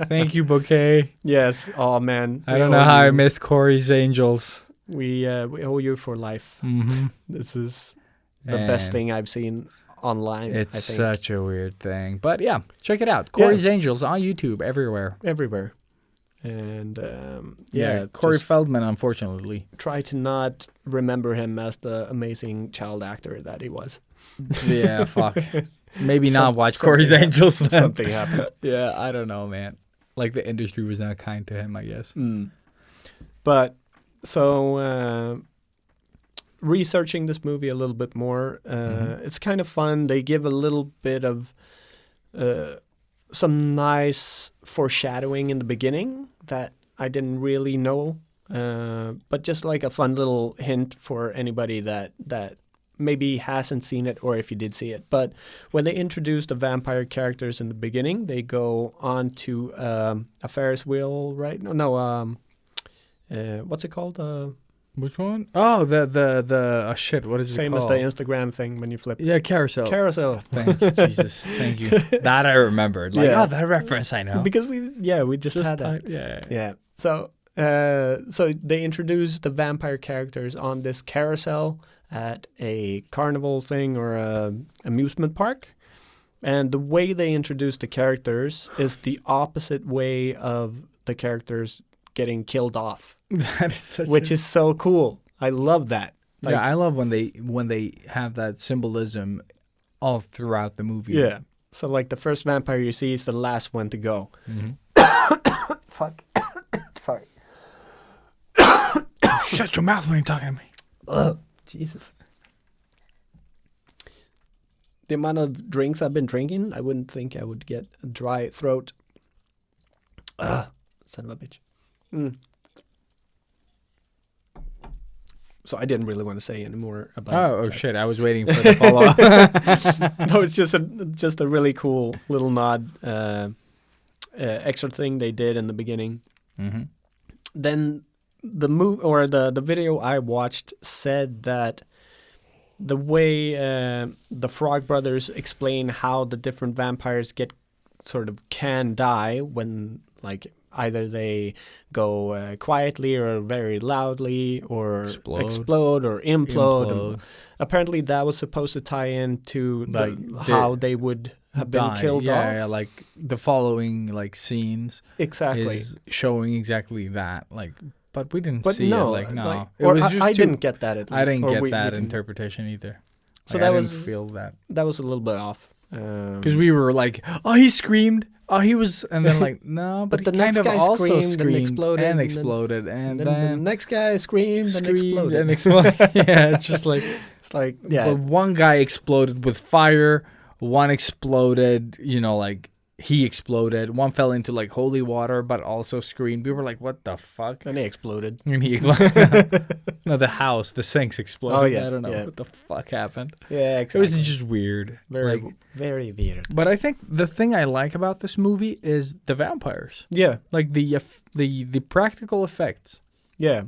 Thank you, Bouquet. Yes. Oh man. I don't know how I missed Corey's Angels. We owe you for life. Mm-hmm. This is the best thing I've seen online. It's I think. such a weird thing. But yeah, check it out. Corey's Angels on YouTube, everywhere. Everywhere. And Corey just Feldman, unfortunately. try to not remember him as the amazing child actor that he was. Yeah, fuck. Maybe Some- not watch something Corey's hap- Angels then. Something happened. Yeah, I don't know, man. Like the industry was not kind to him, I guess. But so researching this movie a little bit more, it's kind of fun. They give a little bit of some nice foreshadowing in the beginning that I didn't really know, but just like a fun little hint for anybody that maybe hasn't seen it, or if you did see it. But when they introduce the vampire characters in the beginning, they go on to a Ferris wheel, right? No. What's it called? Which one? Oh, the shit. What is it Same as called? the Instagram thing when you flip. Yeah, carousel. Carousel. Thank you, Jesus. Thank you. That I remembered. Like, Yeah. oh, that reference I know. Because we just had that. Yeah. Yeah. So they introduced the vampire characters on this carousel at a carnival thing or a amusement park. And the way they introduce the characters is the opposite way of the characters getting killed off, That is such which is so cool. I love that. Like, yeah, I love when they have that symbolism all throughout the movie. yeah. So like the first vampire you see is the last one to go. Fuck. Sorry. Shut your mouth when you're talking to me. Ugh, Jesus. The amount of drinks I've been drinking, I wouldn't think I would get a dry throat. Ugh, son of a bitch. So I didn't really want to say any more about Oh that. shit! I was waiting for the follow up. No, it's just a really cool little nod, extra thing they did in the beginning. Mm-hmm. Then the video I watched said that the way the Frog Brothers explain how the different vampires can die when like either they go quietly or very loudly or explode or implode. And apparently that was supposed to tie into Like how they would have been killed off. Yeah, like the following like scenes Exactly. is showing exactly that. Like, but we didn't But see no, it. Like, no, like, it or was I, just I too- didn't get that at least. I didn't or get we that didn't. interpretation either. So Like, that I was didn't feel that that was a little bit off. because we were like, oh, he screamed. Oh, he was, and then like, no, but, But the he kind next of guy also screamed and exploded, and and then- exploded, and And then the next guy screamed and exploded. and exploded. Yeah, it's just like, It's like, yeah, but one guy exploded with fire, one exploded, like he exploded. One fell into like holy water, but also screamed. We were like, what the fuck? and he exploded. And he exploded. No, the house, the sinks exploded. Oh, yeah, I don't know yeah. what the fuck happened. Yeah, It exactly. was just weird. very, Like, very weird. but I think the thing I like about this movie is the vampires, Yeah, like the practical effects. yeah.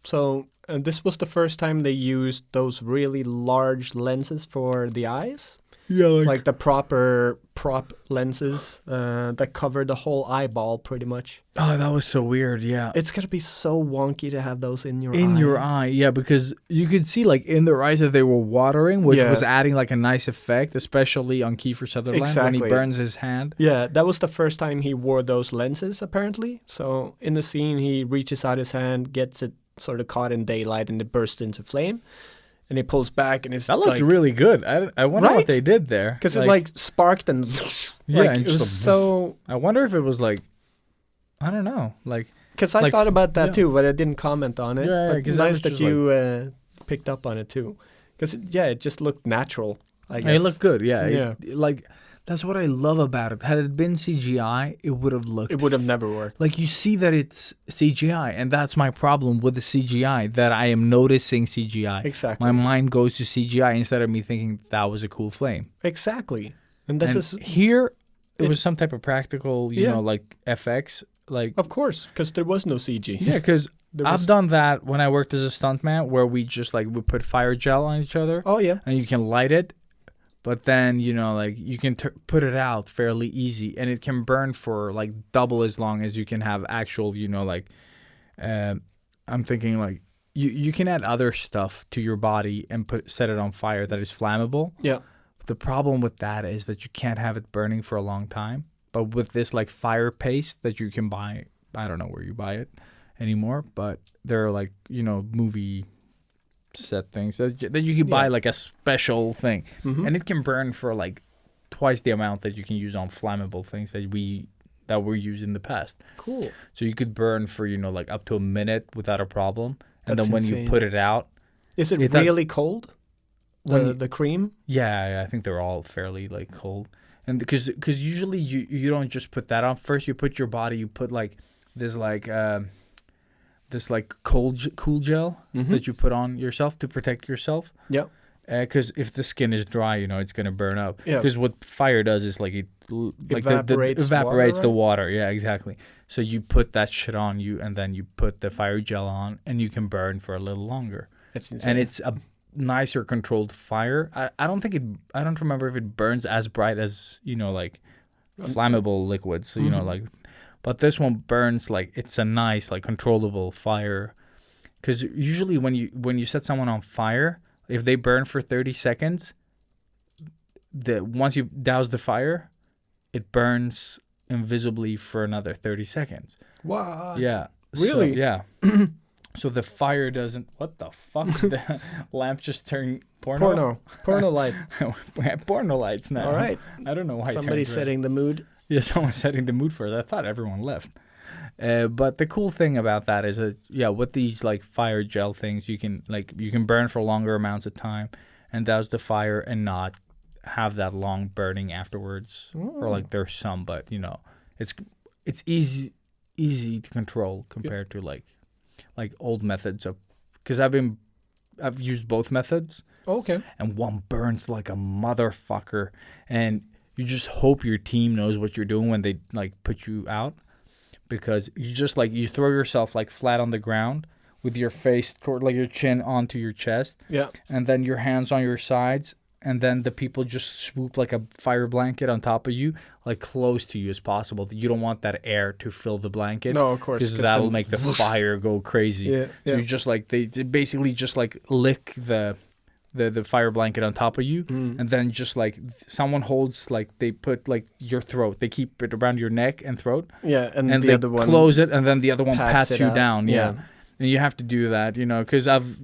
So this was the first time they used those really large lenses for the eyes, Yeah, like the proper prop lenses that cover the whole eyeball pretty much. oh, that was so weird. Yeah, It's gonna be so wonky to have those in your eye. in your eye, yeah, because you could see like in their eyes that they were watering, which Yeah. was adding like a nice effect, especially on Kiefer Sutherland when Exactly. he burns his hand. Yeah, that was the first time he wore those lenses, apparently. So in the scene, he reaches out his hand, gets it sort of caught in daylight, and it bursts into flame. And he pulls back, and it's That looked like, really good. I wonder Right? what they did there. because it like sparked and Yeah, like and it was just so. I wonder if it was like, I don't know, like Because I like, thought about that yeah. too, but I didn't comment on it. Yeah, yeah, but 'cause that nice was that just you picked up on it too. Because it just looked natural. I guess it looked good. Yeah, Yeah. like that's what I love about it. Had it been CGI, it would have looked. It would have never worked. Like you see that it's CGI, and that's my problem with the CGI. That I am noticing CGI. Exactly. My mind goes to CGI instead of me thinking that was a cool flame. Exactly. And this And is, here, it it- was some type of practical, Yeah. like FX, like of course, because there was no CG. yeah, because There I've was- done that when I worked as a stuntman, where we just like we put fire gel on each other, Oh yeah. and you can light it, but then like you can put it out fairly easy, and it can burn for like double as long as you can have actual, like I'm thinking like you can add other stuff to your body and set it on fire that is flammable. Yeah. The problem with that is that you can't have it burning for a long time. But with this like fire paste that you can buy, I don't know where you buy it anymore, but they're like, movie set things that you can buy Yeah. like a special thing. Mhm. And it can burn for like twice the amount that you can use on flammable things that were used in the past. Cool. So you could burn for, like up to a minute without a problem. And That's then when insane. you put it out, Is it It does- really cold? When The you- the cream? yeah, I think they're all fairly like cold, and because usually you don't just put that on first. You put your body. You put like this cool gel Mm-hmm. that you put on yourself to protect yourself. Yeah. Because if the skin is dry, it's gonna burn up. Yeah. Because what fire does is like it like Evaporates evaporates water, the right? water. Yeah, exactly. So you put that shit on you, and then you put the fire gel on, and you can burn for a little longer. It's insane. And it's a nicer controlled fire. I don't think I don't remember if it burns as bright as like flammable liquids. Mm-hmm. Like, but this one burns like it's a nice like controllable fire. Because usually when you set someone on fire, if they burn for 30 seconds, once you douse the fire, it burns invisibly for another 30 seconds. What? Yeah. Really? So, yeah. So the fire doesn't. What the fuck? The lamp just turned porno. Porno light. We have porno lights now. All right. I don't know why. it Somebody's turned red. setting the mood. Yeah, someone's setting the mood for it. I thought everyone left. But the cool thing about that is that with these like fire gel things, you can burn for longer amounts of time, and douse the fire and not have that long burning afterwards. Or like there's some, but it's easy to control compared to like old methods of, because I've used both methods, Okay. and one burns like a motherfucker, and you just hope your team knows what you're doing when they like put you out, because you just like you throw yourself like flat on the ground with your face toward like your chin onto your chest, Yeah. and then your hands on your sides, and then the people just swoop like a fire blanket on top of you, like close to you as possible. You don't want that air to fill the blanket. No, of course, because 'cause that'll then- make the fire go crazy. Yeah, So yeah. you just like they basically just like lick the fire blanket on top of you, and then just like someone holds like they put like your throat. They keep it around your neck and throat, Yeah, and and the they other one close it, and then the other one pats pats it you out. down. Yeah. Yeah. And you have to do that, you know, because I've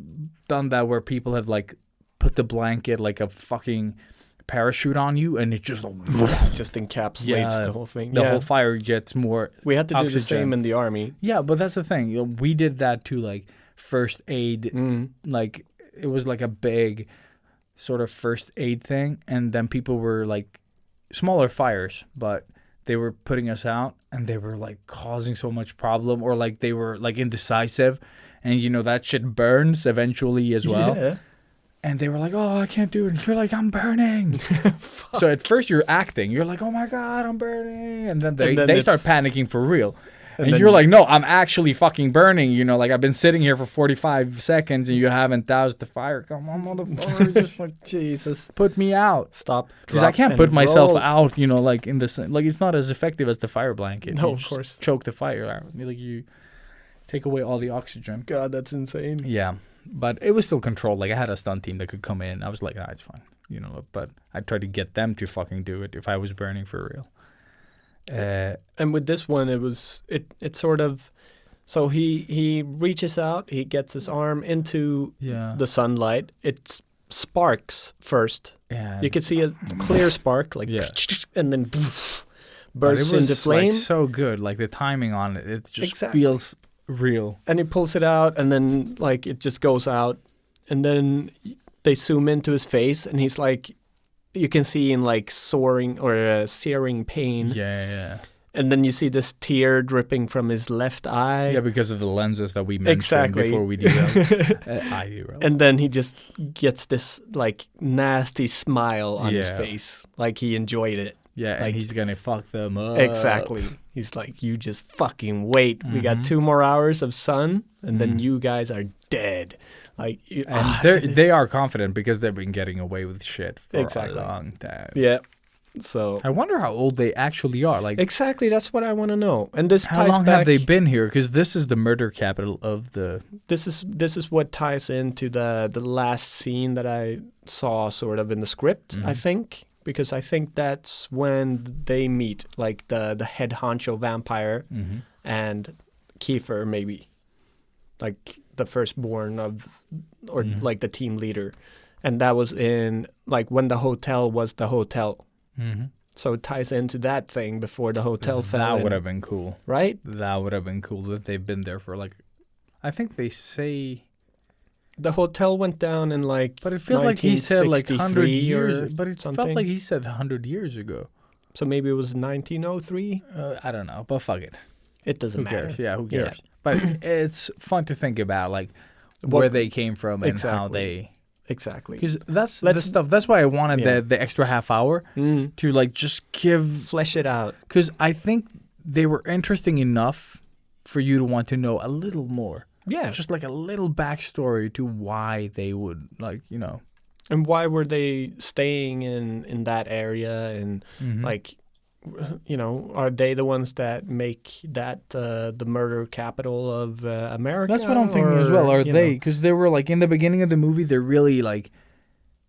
done that where people have like put the blanket like a fucking parachute on you, and it just just encapsulates Yeah, the whole thing. the yeah. whole fire gets more. We had to do the oxygen. same in the army. Yeah, but that's the thing. You know, we did that too, like first aid. Mm. Like it was like a big sort of first aid thing, and then people were like smaller fires, but they were putting us out, and they were like causing so much problem, or like they were like indecisive, and you know that shit burns eventually as well. Yeah. And they were like, "Oh, I can't do it." And you're like, "I'm burning." So at first you're acting. You're like, "Oh my god, I'm burning," and then And then they start it's- panicking for real. And then- you're like, "No, I'm actually fucking burning." You know, like I've been sitting here for 45 seconds, and you haven't doused the fire. Come on, motherfucker, just like Jesus. put me out. Stop. Because I drop, can't and put myself roll. out, you know, like in the sun. Like it's not as effective as the fire blanket. No, You of just course. choke the fire out. Like you take away all the oxygen. God, that's insane. Yeah, but it was still controlled. Like I had a stunt team that could come in. I was like, "Nah, it's fine," you know. But I tried to get them to fucking do it if I was burning for real. And with this one, it sort of, so he reaches out, he gets his arm into Yeah. the sunlight. It sparks first. Yeah. You could see a clear spark, like, Yeah. and then But it bursts was into flame. like so good. Like the timing on it, it just Exactly. feels real. And he pulls it out, and then like it just goes out, and then they zoom into his face, and he's like, you can see in like soaring or searing pain, Yeah. and then you see this tear dripping from his left eye. Yeah, because of the lenses that we mentioned Exactly. before we derailed. I derailed. And then he just gets this like nasty smile on his Yeah. face, like he enjoyed it. Yeah, and like- he's gonna fuck them up. Exactly. He's like, you just fucking wait. We got Mhm. 2 more hours of sun, and then Mhm. you guys are dead. Like, And they are confident because they've been getting away with shit for Exactly. a long time. yeah. So I wonder how old they actually are. Like, exactly, that's what I want to know. And this how ties long back. have they been here? Because this is the murder capital of the. This is what ties into the last scene that I saw sort of in the script. I Mhm. think, because I think that's when they meet, like the head honcho vampire Mhm. and Kiefer, maybe, like the firstborn of, or Mhm. like the team leader, and that was in like when the hotel was the hotel. Mhm. So it ties into that thing before the hotel fell That in, would have been cool. right? That would have been cool that they've been there for like. I think they say. The hotel went down in like, But it feels like he said like 100 1963 or years. But it felt something. like he said 100 years ago. So maybe it was 1903. I don't know, but fuck it. It doesn't Who matter. cares? Yeah, who Yeah. cares? But it's fun to think about, like What- where they came from and how Exactly. they. Exactly. Because that's the Let's- stuff. That's why I wanted Yeah. the extra half hour Mm. to like just give. Flesh it out. Because I think they were interesting enough for you to want to know a little more. Yeah. Just like a little backstory to why they would like, you know. And why were they staying in that area? And Mhm. like, you know, are they the ones that make that the murder capital of America? That's what I'm thinking as well. Or, Are you they? know, Because they were like in the beginning of the movie, they're really like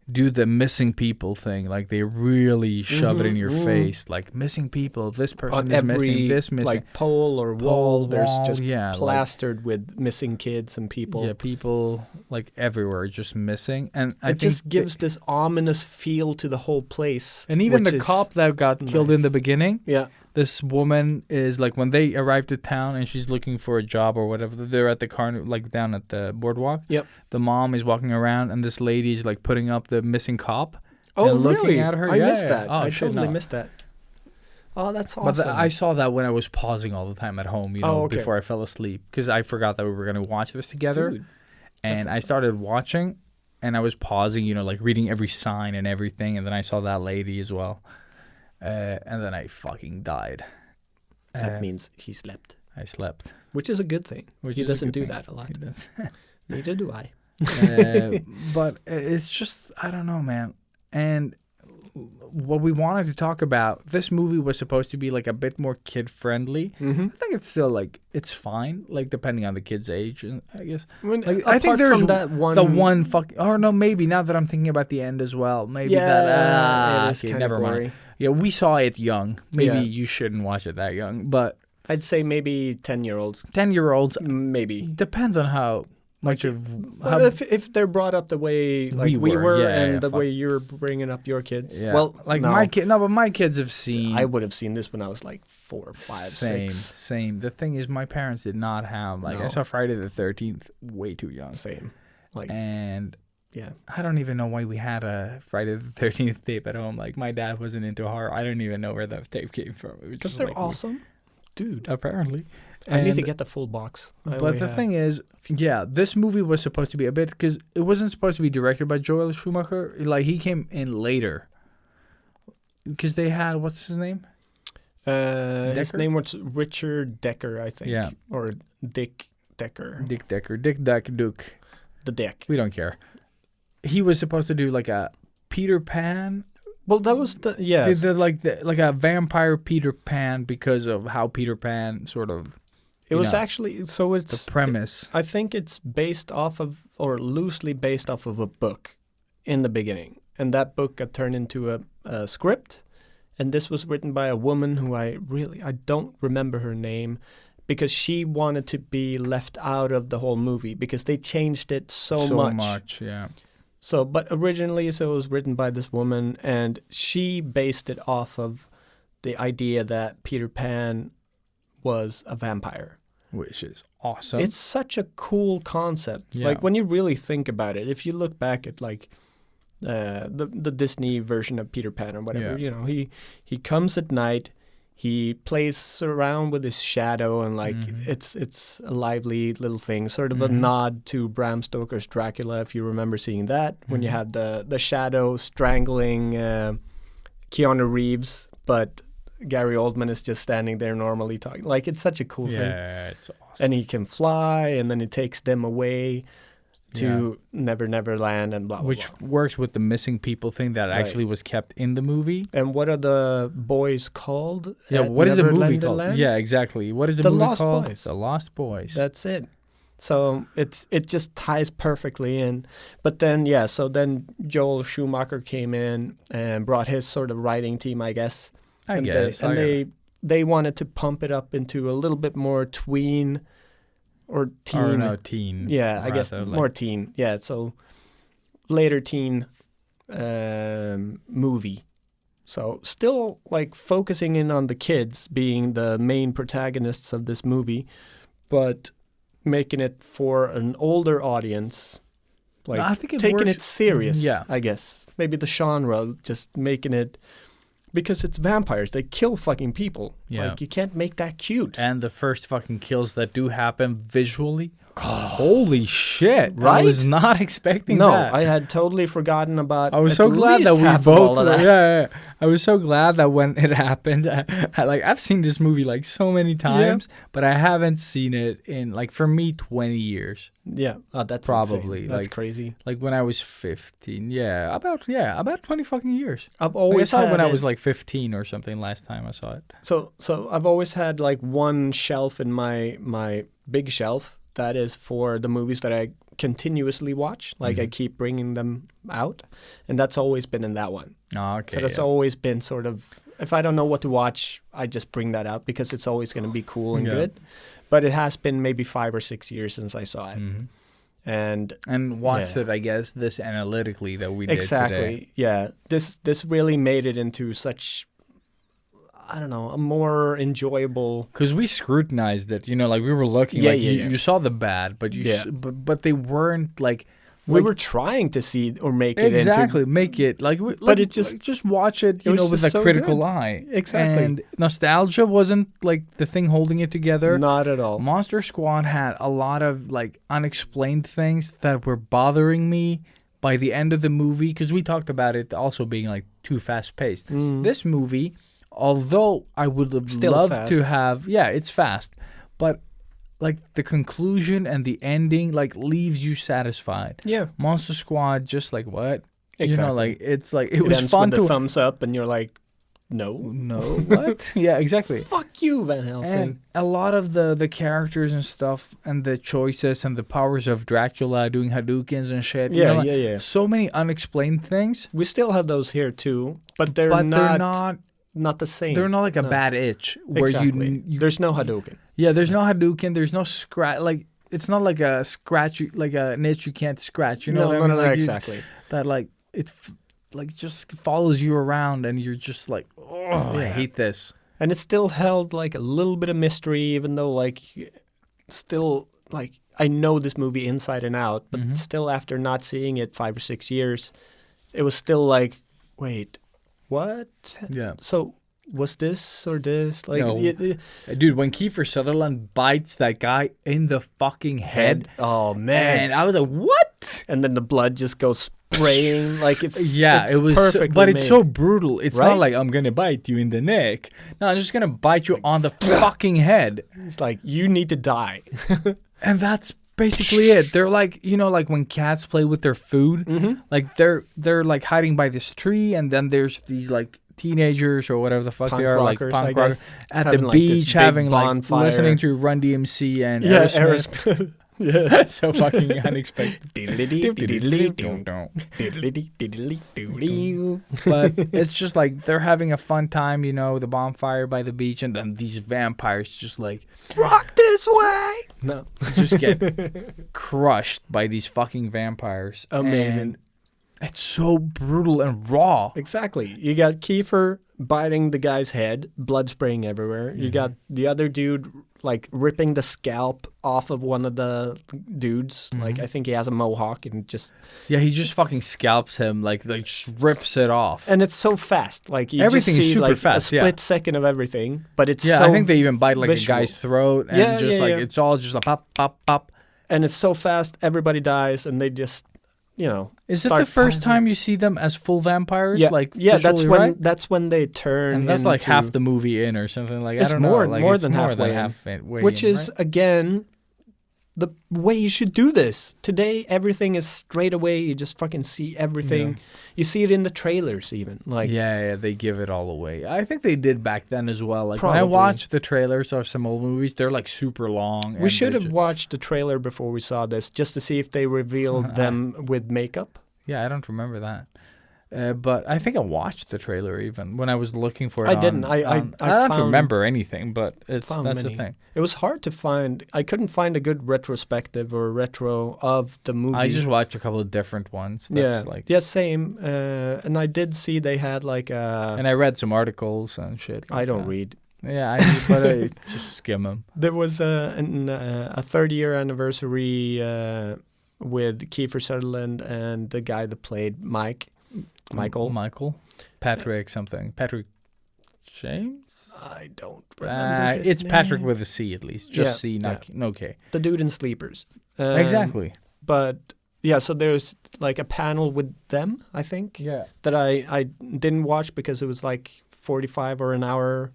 do the missing people thing. Like they really shove it in your Mhm. face. Like missing people. This person on is every missing. This missing. like pole or Pole, wall, there's wall, just yeah, like- plastered with missing kids and people. Yeah, people like everywhere just missing, and I It think just gives this ominous feel to the whole place. and even which the is- cop that got killed in nice. the beginning. Yeah. This woman is like when they arrive to town and she's looking for a job or whatever. They're at the car, like down at the boardwalk. Yep. The mom is walking around and this lady is like putting up the missing cop. Oh, and looking really? at her. I Yeah, missed yeah. that. Oh, I shit, totally no. missed that. Oh, that's awesome. But I saw that when I was pausing all the time at home, you know, Oh, okay. before I fell asleep, because I forgot that we were going to watch this together. Dude, And that's I started watching, and I was pausing, you know, like reading every sign and everything. And then I saw that lady as well. And then I fucking died. that means he slept. I slept. which is a good thing. Which He is a doesn't good do thing. that a lot. He does. Neither do I. But it's just, I don't know, man. And what we wanted to talk about, this movie was supposed to be like a bit more kid friendly. Mm-hmm. I think it's still like, it's fine, like depending on the kid's age, I guess. I mean, Like, I think apart there's from that one, the one or no, maybe now that I'm thinking about the end as well. Maybe yeah, that, it is okay, kind of never mind. gory. Yeah, we saw it young. Maybe Yeah. you shouldn't watch it that young, but I'd say maybe 10-year-olds, 10-year-olds, maybe. depends on how much of But if they're brought up the way like we were yeah, and yeah, the fuck. way you're bringing up your kids, yeah. well, like no. my kid, no, but my kids have seen. I would have seen this when I was like 4, 5, same, 6. same. The thing is, my parents did not have like I No. saw Friday the 13th way too young, Same. Like, and yeah. I don't even know why we had a Friday the 13th tape at home. Like my dad wasn't into horror. I don't even know where the tape came from. It was Because just, they're like, awesome. Dude. apparently. I need to And- get the full box. I But only the have- thing is, yeah, this movie was supposed to be a bit because it wasn't supposed to be directed by Joel Schumacher. Like he came in later because they had what's his name? his Decker? name was Richard Decker, I think. Yeah. Or Dick Decker. Dick Decker, Dick Duck Duke. The Dick. We don't care. He was supposed to do like a Peter Pan. Well, that was the yes. Like a vampire Peter Pan because of how Peter Pan sort of. It you was know, actually so it's the premise. I think it's based off of or loosely based off of a book in the beginning, and that book got turned into a script, and this was written by a woman who I don't remember her name, because she wanted to be left out of the whole movie because they changed it so much. Yeah. So, but originally, so it was written by this woman, and she based it off of the idea that Peter Pan was a vampire. Which is awesome. It's such a cool concept. Yeah. Like when you really think about it, if you look back at like the Disney version of Peter Pan or whatever, Yeah. you know, he comes at night, he plays around with his shadow, and like it's a lively little thing, sort of a nod to Bram Stoker's Dracula, if you remember seeing that, when you have the shadow strangling Keanu Reeves, but Gary Oldman is just standing there normally talking. Like, it's such a cool thing. Yeah, it's awesome. And he can fly, and then it takes them away to Never Never Land and blah, blah, Which blah. works with the missing people thing that Right. actually was kept in the movie. And what are the boys called? Yeah, at what is the movie Neverland called? Land? Yeah, exactly. What is the The movie Lost called? Boys. The Lost Boys. That's it. So it just ties perfectly in. But then, so then Joel Schumacher came in and brought his sort of writing team, I guess. I guess. They wanted to pump it up into a little bit more tween or teen. Or no, teen. Yeah, I guess rather, like- more teen. Yeah, so later teen movie. So still like focusing in on the kids being the main protagonists of this movie, but making it for an older audience. Like I think it taking works- it serious, Yeah. I guess. Maybe the genre, just making it, because it's vampires. They kill fucking people. Yeah. Like, you can't make that cute. And the first fucking kills that do happen visually. Holy shit. I Right? was not expecting No, that. I had totally forgotten about. I was at so glad that least we half of both all of were, that. yeah. I was so glad that when it happened, I've seen this movie like so many times, but I haven't seen it in like for me 20 years. Yeah, that's Probably, insane. That's like- crazy. Like when I was 15. about 20 fucking years. I've I always saw it had when I it- was like 15 or something last time I saw it. So I've always had like one shelf in my big shelf that is for the movies that I continuously watch. Like, I keep bringing them out, and that's always been in that one. Oh, okay. So that's yeah. always been sort of, if I don't know what to watch, I just bring that out because it's always going to be cool and Yeah. good. But it has been maybe 5 or 6 years since I saw it. Mhm. And And watched Yeah. it, I guess, this analytically that we did exactly, today. yeah. This really made it into such, I don't know, a more enjoyable. Because we scrutinized it, like we were looking, Yeah, like yeah, you, yeah. you saw the bad, but but they weren't like We like- were trying to see or make it exactly into. make it like, But it just- just watch it, it was with just a so critical good. eye. Exactly. And nostalgia wasn't like the thing holding it together. Not at all. Monster Squad had a lot of like unexplained things that were bothering me by the end of the movie because we talked about it also being like too fast paced. This movie, although I would have Still loved fast. to have, it's fast, but like the conclusion and the ending like leaves you satisfied. Yeah. Monster Squad, just like what? You know, Exactly. like it's like it It was ends fun with the to. thumbs up, and you're like, no. No, what? Yeah, exactly. Fuck you, Van Helsing. And a lot of the characters and stuff and the choices and the powers of Dracula doing Hadoukens and shit. you Yeah, know, like, yeah. So many unexplained things, We still have those here too, but they're but not the same. they're not like a No. bad itch where Exactly. you There's no Hadouken. yeah, there's no Hadouken, there's no scratch, like it's not like a scratch, like an itch you can't scratch. You know what I mean? Like, exactly. that like like just follows you around and you're just like, oh, I hate this. And it still held like a little bit of mystery, even though like still like I know this movie inside and out, but still after not seeing it 5 or 6 years, it was still like, wait, what? Yeah. So was this or this? Like, No. Dude, when Kiefer Sutherland bites that guy in the fucking head, Oh man! and I was like, what? And then the blood just goes spraying like it's Yeah, it was, perfectly but it's made. so brutal. It's Right? not like I'm gonna bite you in the neck. No, I'm just gonna bite you on the fucking head, It's like you need to die. and that's basically it. They're like, you know, like when cats play with their food, like they're like hiding by this tree, and then there's these like teenagers or whatever the fuck Punk they are, rockers, like I punk rockers guess, at having, the like, this beach, big having like bonfire. listening to Run DMC and Yeah, Aerosmith. Aerosmith. Yeah. So fucking unexpected. But it's just like they're having a fun time, you know, the bonfire by the beach, and then these vampires just like Rock this way. No. just get crushed by these fucking vampires. Amazing. And it's so brutal and raw. Exactly. You got Kiefer biting the guy's head, blood spraying everywhere. You got the other dude like ripping the scalp off of one of the dudes. Like I think he has a mohawk and just Yeah, he just fucking scalps him, like just rips it off. and it's so fast. Like you Everything's just see super like fast, a yeah. split second of everything. But it's Yeah, so I think they even bite like visual. a guy's throat, and Yeah, just yeah, like yeah. it's all just like pop, pop, pop. and it's so fast. Everybody dies, and they just Is it start the first piling. time you see them as full vampires? Yeah, like yeah. That's visually, when right? that's when they turn. And that's like into- half the movie in or something like. It's I don't more- know. Like, more it's than halfway in. halfway which in, is right? again the way you should do this. Today everything is straight away. You just fucking see everything. You see it in the trailers even. Like yeah, they give it all away. I think they did back then as well. Like when I Probably. watched the trailers of some old movies, they're like super long. we and should they're have just- watched the trailer before we saw this just to see if they revealed them with makeup. Yeah, I don't remember that. But I think I watched the trailer even when I was looking for it. I didn't. I don't found- remember anything, but that's Found the many. thing. It was hard to find. I couldn't find a good retrospective or retro of the movie. I just watched a couple of different ones. That's yeah, like, yeah, same. And I did see they had like a. and I read some articles and shit. I like don't that. read. Yeah, but I just skim them. There was a 30-year anniversary with Kiefer Sutherland and the guy that played Michael. Patrick something. Patrick James? I don't remember. His It's Patrick name. with a C at least. Just Yeah, C, not no K. The dude in Sleepers. Exactly. But yeah, so there's like a panel with them, I think, Yeah. that I didn't watch because it was like 45 or an hour.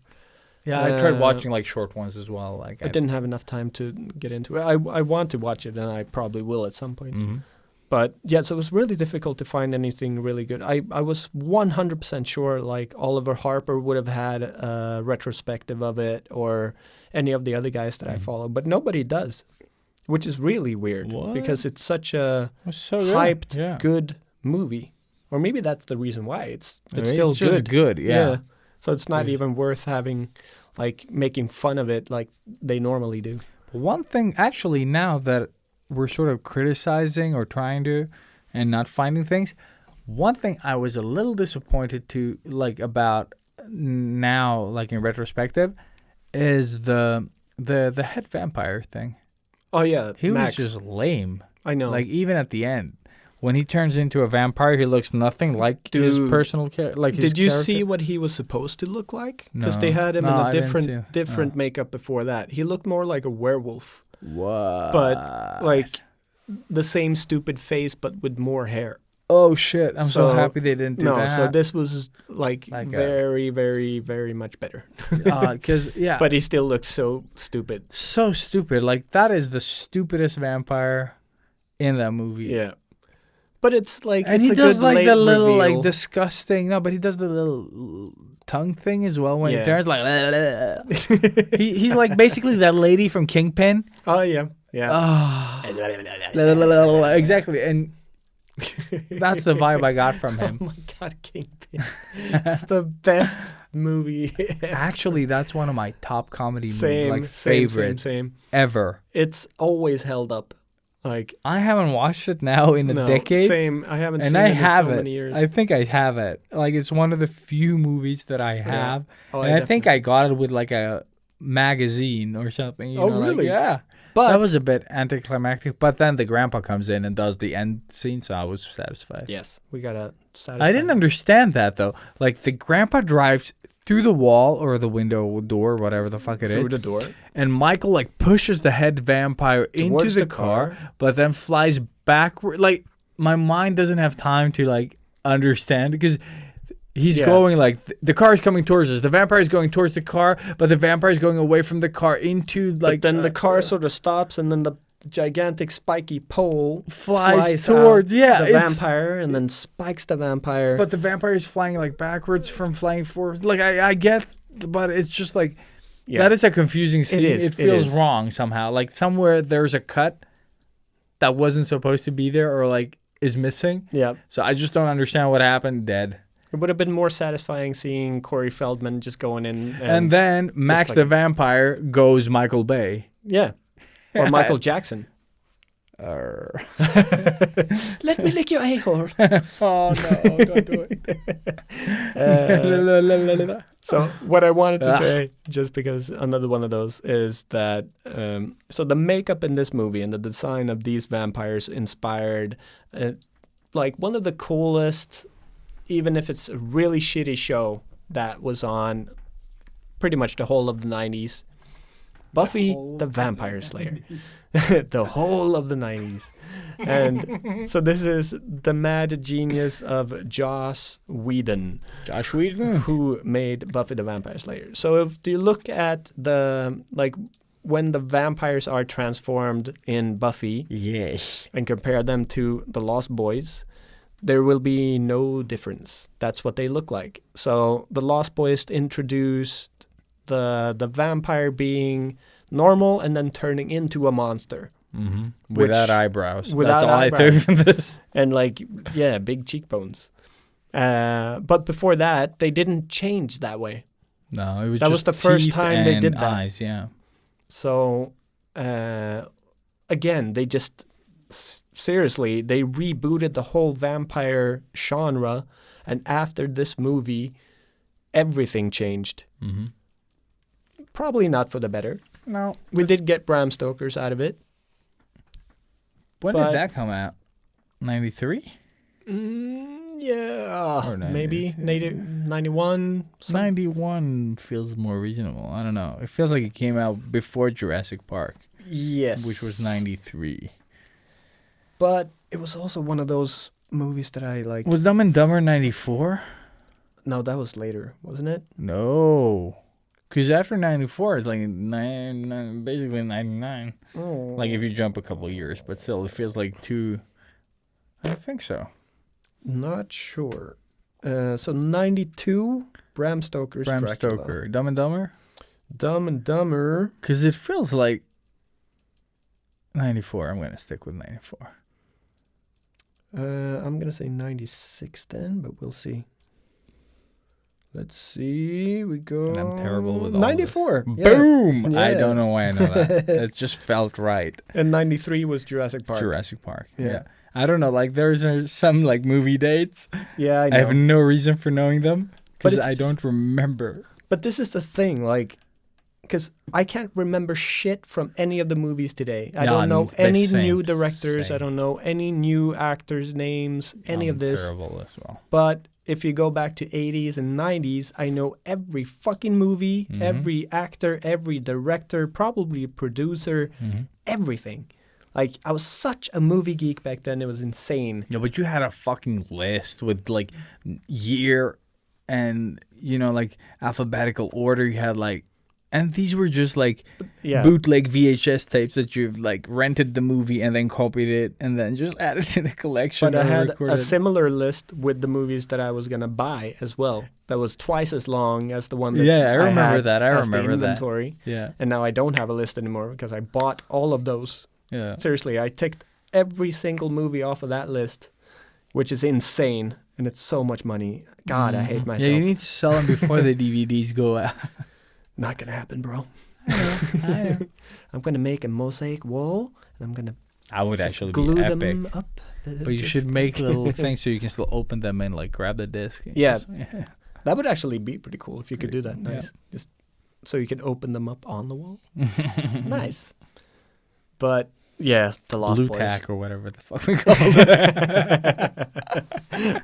Yeah, I tried Uh, watching like short ones as well. Like I didn't have enough time to get into it. I want to watch it, and I probably will at some point. Mhm. But yeah, so it was really difficult to find anything really good. I was 100% sure like Oliver Harper would have had a retrospective of it or any of the other guys that I follow, but nobody does, which is really weird What? because it's such a It was so good. hyped, Yeah. good movie. Or maybe that's the reason why it's It's still just good. Yeah. So it's not Yes. even worth having like making fun of it like they normally do. One thing, actually, now that we're sort of criticizing or trying to and not finding things, one thing I was a little disappointed to like about now, like in retrospective, is the head vampire thing. Oh yeah, He Max. was just lame. I know. Like even at the end, when he turns into a vampire, he looks nothing like his Dude, personal character. Like his Did you character. see what he was supposed to look like? Because they No. had him No, in I a didn't see different it. different makeup before that. He looked more like a werewolf, What? but like the same stupid face, but with more hair. Oh shit! I'm so happy they didn't do no, that. so this was like Like a- very, very, very much better. Because yeah, But he still looks so stupid. so stupid. Like that is the stupidest vampire in that movie. Yeah. But it's like, And it's he a does good like late the little reveal. like disgusting. No, but he does the little tongue thing as well when Yeah. he turns like. He's like basically that lady from Kingpin. Oh, yeah. Yeah. Ah, exactly, and that's the vibe I got from Oh him. my God, Kingpin. It's the best movie. Actually, that's one of my top comedy Same, movies, like same, favorites same. ever. It's always held up. Like, I haven't watched it now in a no, decade. same. I haven't And seen I it have in so it. many years. I think I have it. Like it's one of the few movies that I have. Oh, And I think I got it with like a magazine or something. You Oh, know, like, really? yeah. But That was a bit anticlimactic. But then the grandpa comes in and does the end scene, so I was satisfied. yes, we gotta satisfy. I didn't understand that though. Like the grandpa drives through the wall or the window door, whatever the fuck it is, through the door. and Michael like pushes the head vampire into Towards the the car, car. but then flies backward. Like my mind doesn't have time to like understand because he's Yeah. going like the car is coming towards us. The vampire is going towards the car, but the vampire is going away from the car into like. But then the car sort of stops, and then the gigantic spiky pole Flies out towards- yeah, the it's- vampire, and then spikes the vampire. But the vampire is flying like backwards from flying forward. Like I get, but it's just like yeah. that is a confusing scene. is, It it feels is. wrong somehow. Like somewhere there's a cut that wasn't supposed to be there, or like is missing. Yeah. So I just don't understand what happened. Dead. It would have been more satisfying seeing Corey Feldman just going in And then Max like- the vampire goes Michael Bay. yeah. Or Michael Jackson. Arr. Let me lick your a-hole. Oh no! Don't do it. So what I wanted to say, just because another one of those, is that so the makeup in this movie and the design of these vampires inspired like one of the coolest, even if it's a really shitty show that was on pretty much the whole of the 90s. Buffy the Vampire Slayer. The whole of the 90s. And so this is the mad genius of Joss Whedon, Josh Whedon. who made Buffy the Vampire Slayer. So if you look at the, like, when the vampires are transformed in Buffy Yes. and compare them to the Lost Boys, there will be no difference. That's what they look like. So the Lost Boys introduced the vampire being normal and then turning into a monster. Mm-hmm. Without Which- eyebrows. without That's all I eyebrows. took from this. And like, yeah, big cheekbones. But before that, they didn't change that way. No, it was That just was the first teeth time they and did that. eyes, yeah. So, again, they just, seriously, they rebooted the whole vampire genre. And after this movie, everything changed. Mm-hmm. Probably not for the better. No. We did get Bram Stoker's out of it. When but- did that come out? 93? Yeah, Or maybe 92. 91. 91 feels more reasonable. I don't know. It feels like it came out before Jurassic Park, Yes. which was 93. But it was also one of those movies that I like. Was Dumb and Dumber 94? No, that was later, wasn't it? No. Because after 94, it's like basically 99. Oh. Like if you jump a couple of years, but still, it feels like two. I don't think so. Not sure. So 92, Bram Stoker's Bram Dracula. Stoker. Dumb and Dumber? Dumb and Dumber. Because it feels like 94. I'm going to stick with 94. I'm going to say 96 then, but we'll see. Let's see. We go. And I'm terrible with all of this. 94. Yeah. Boom! I Yeah. don't know why I know that. It just felt right. And 93 was Jurassic Park. Jurassic Park. Yeah. Yeah. I don't know. Like there's some like movie dates. Yeah, I know. I have no reason for knowing them But because it's- I don't remember. But this is the thing, like, because I can't remember shit from any of the movies today. I Yeah, don't know the any same, new directors. I same. don't know any new actors' names, any I'm of this. Terrible as well. But if you go back to 80s and 90s, I know every fucking movie, Mhm. every actor, every director, probably producer, Mhm. everything. Like, I was such a movie geek back then. It was insane. Yeah, but you had a fucking list with like year and like alphabetical order. You had like, and these were just like Yeah. bootleg VHS tapes that you've like rented the movie and then copied it and then just added to the collection. But I or had recorded. a similar list with the movies that I was gonna buy as well. That was twice as long as the one that Yeah, I remember had that. I as the remember that. inventory. Yeah, And now I don't have a list anymore because I bought all of those. yeah. Seriously, I ticked every single movie off of that list, which is insane, and it's so much money. God, I hate myself. Yeah, you need to sell them before the DVDs go out. Not gonna happen, bro. I know. I'm gonna make a mosaic wall, and I'm gonna I would just actually glue be epic. them up. But you should make little things so you can still open them and like grab the disc. and Yeah. just- That would actually be pretty cool if you could do that. Yeah. Nice. Just so you can open them up on the wall. Nice. But yeah, the Lost Blue Boys. tack or whatever the fuck we call it.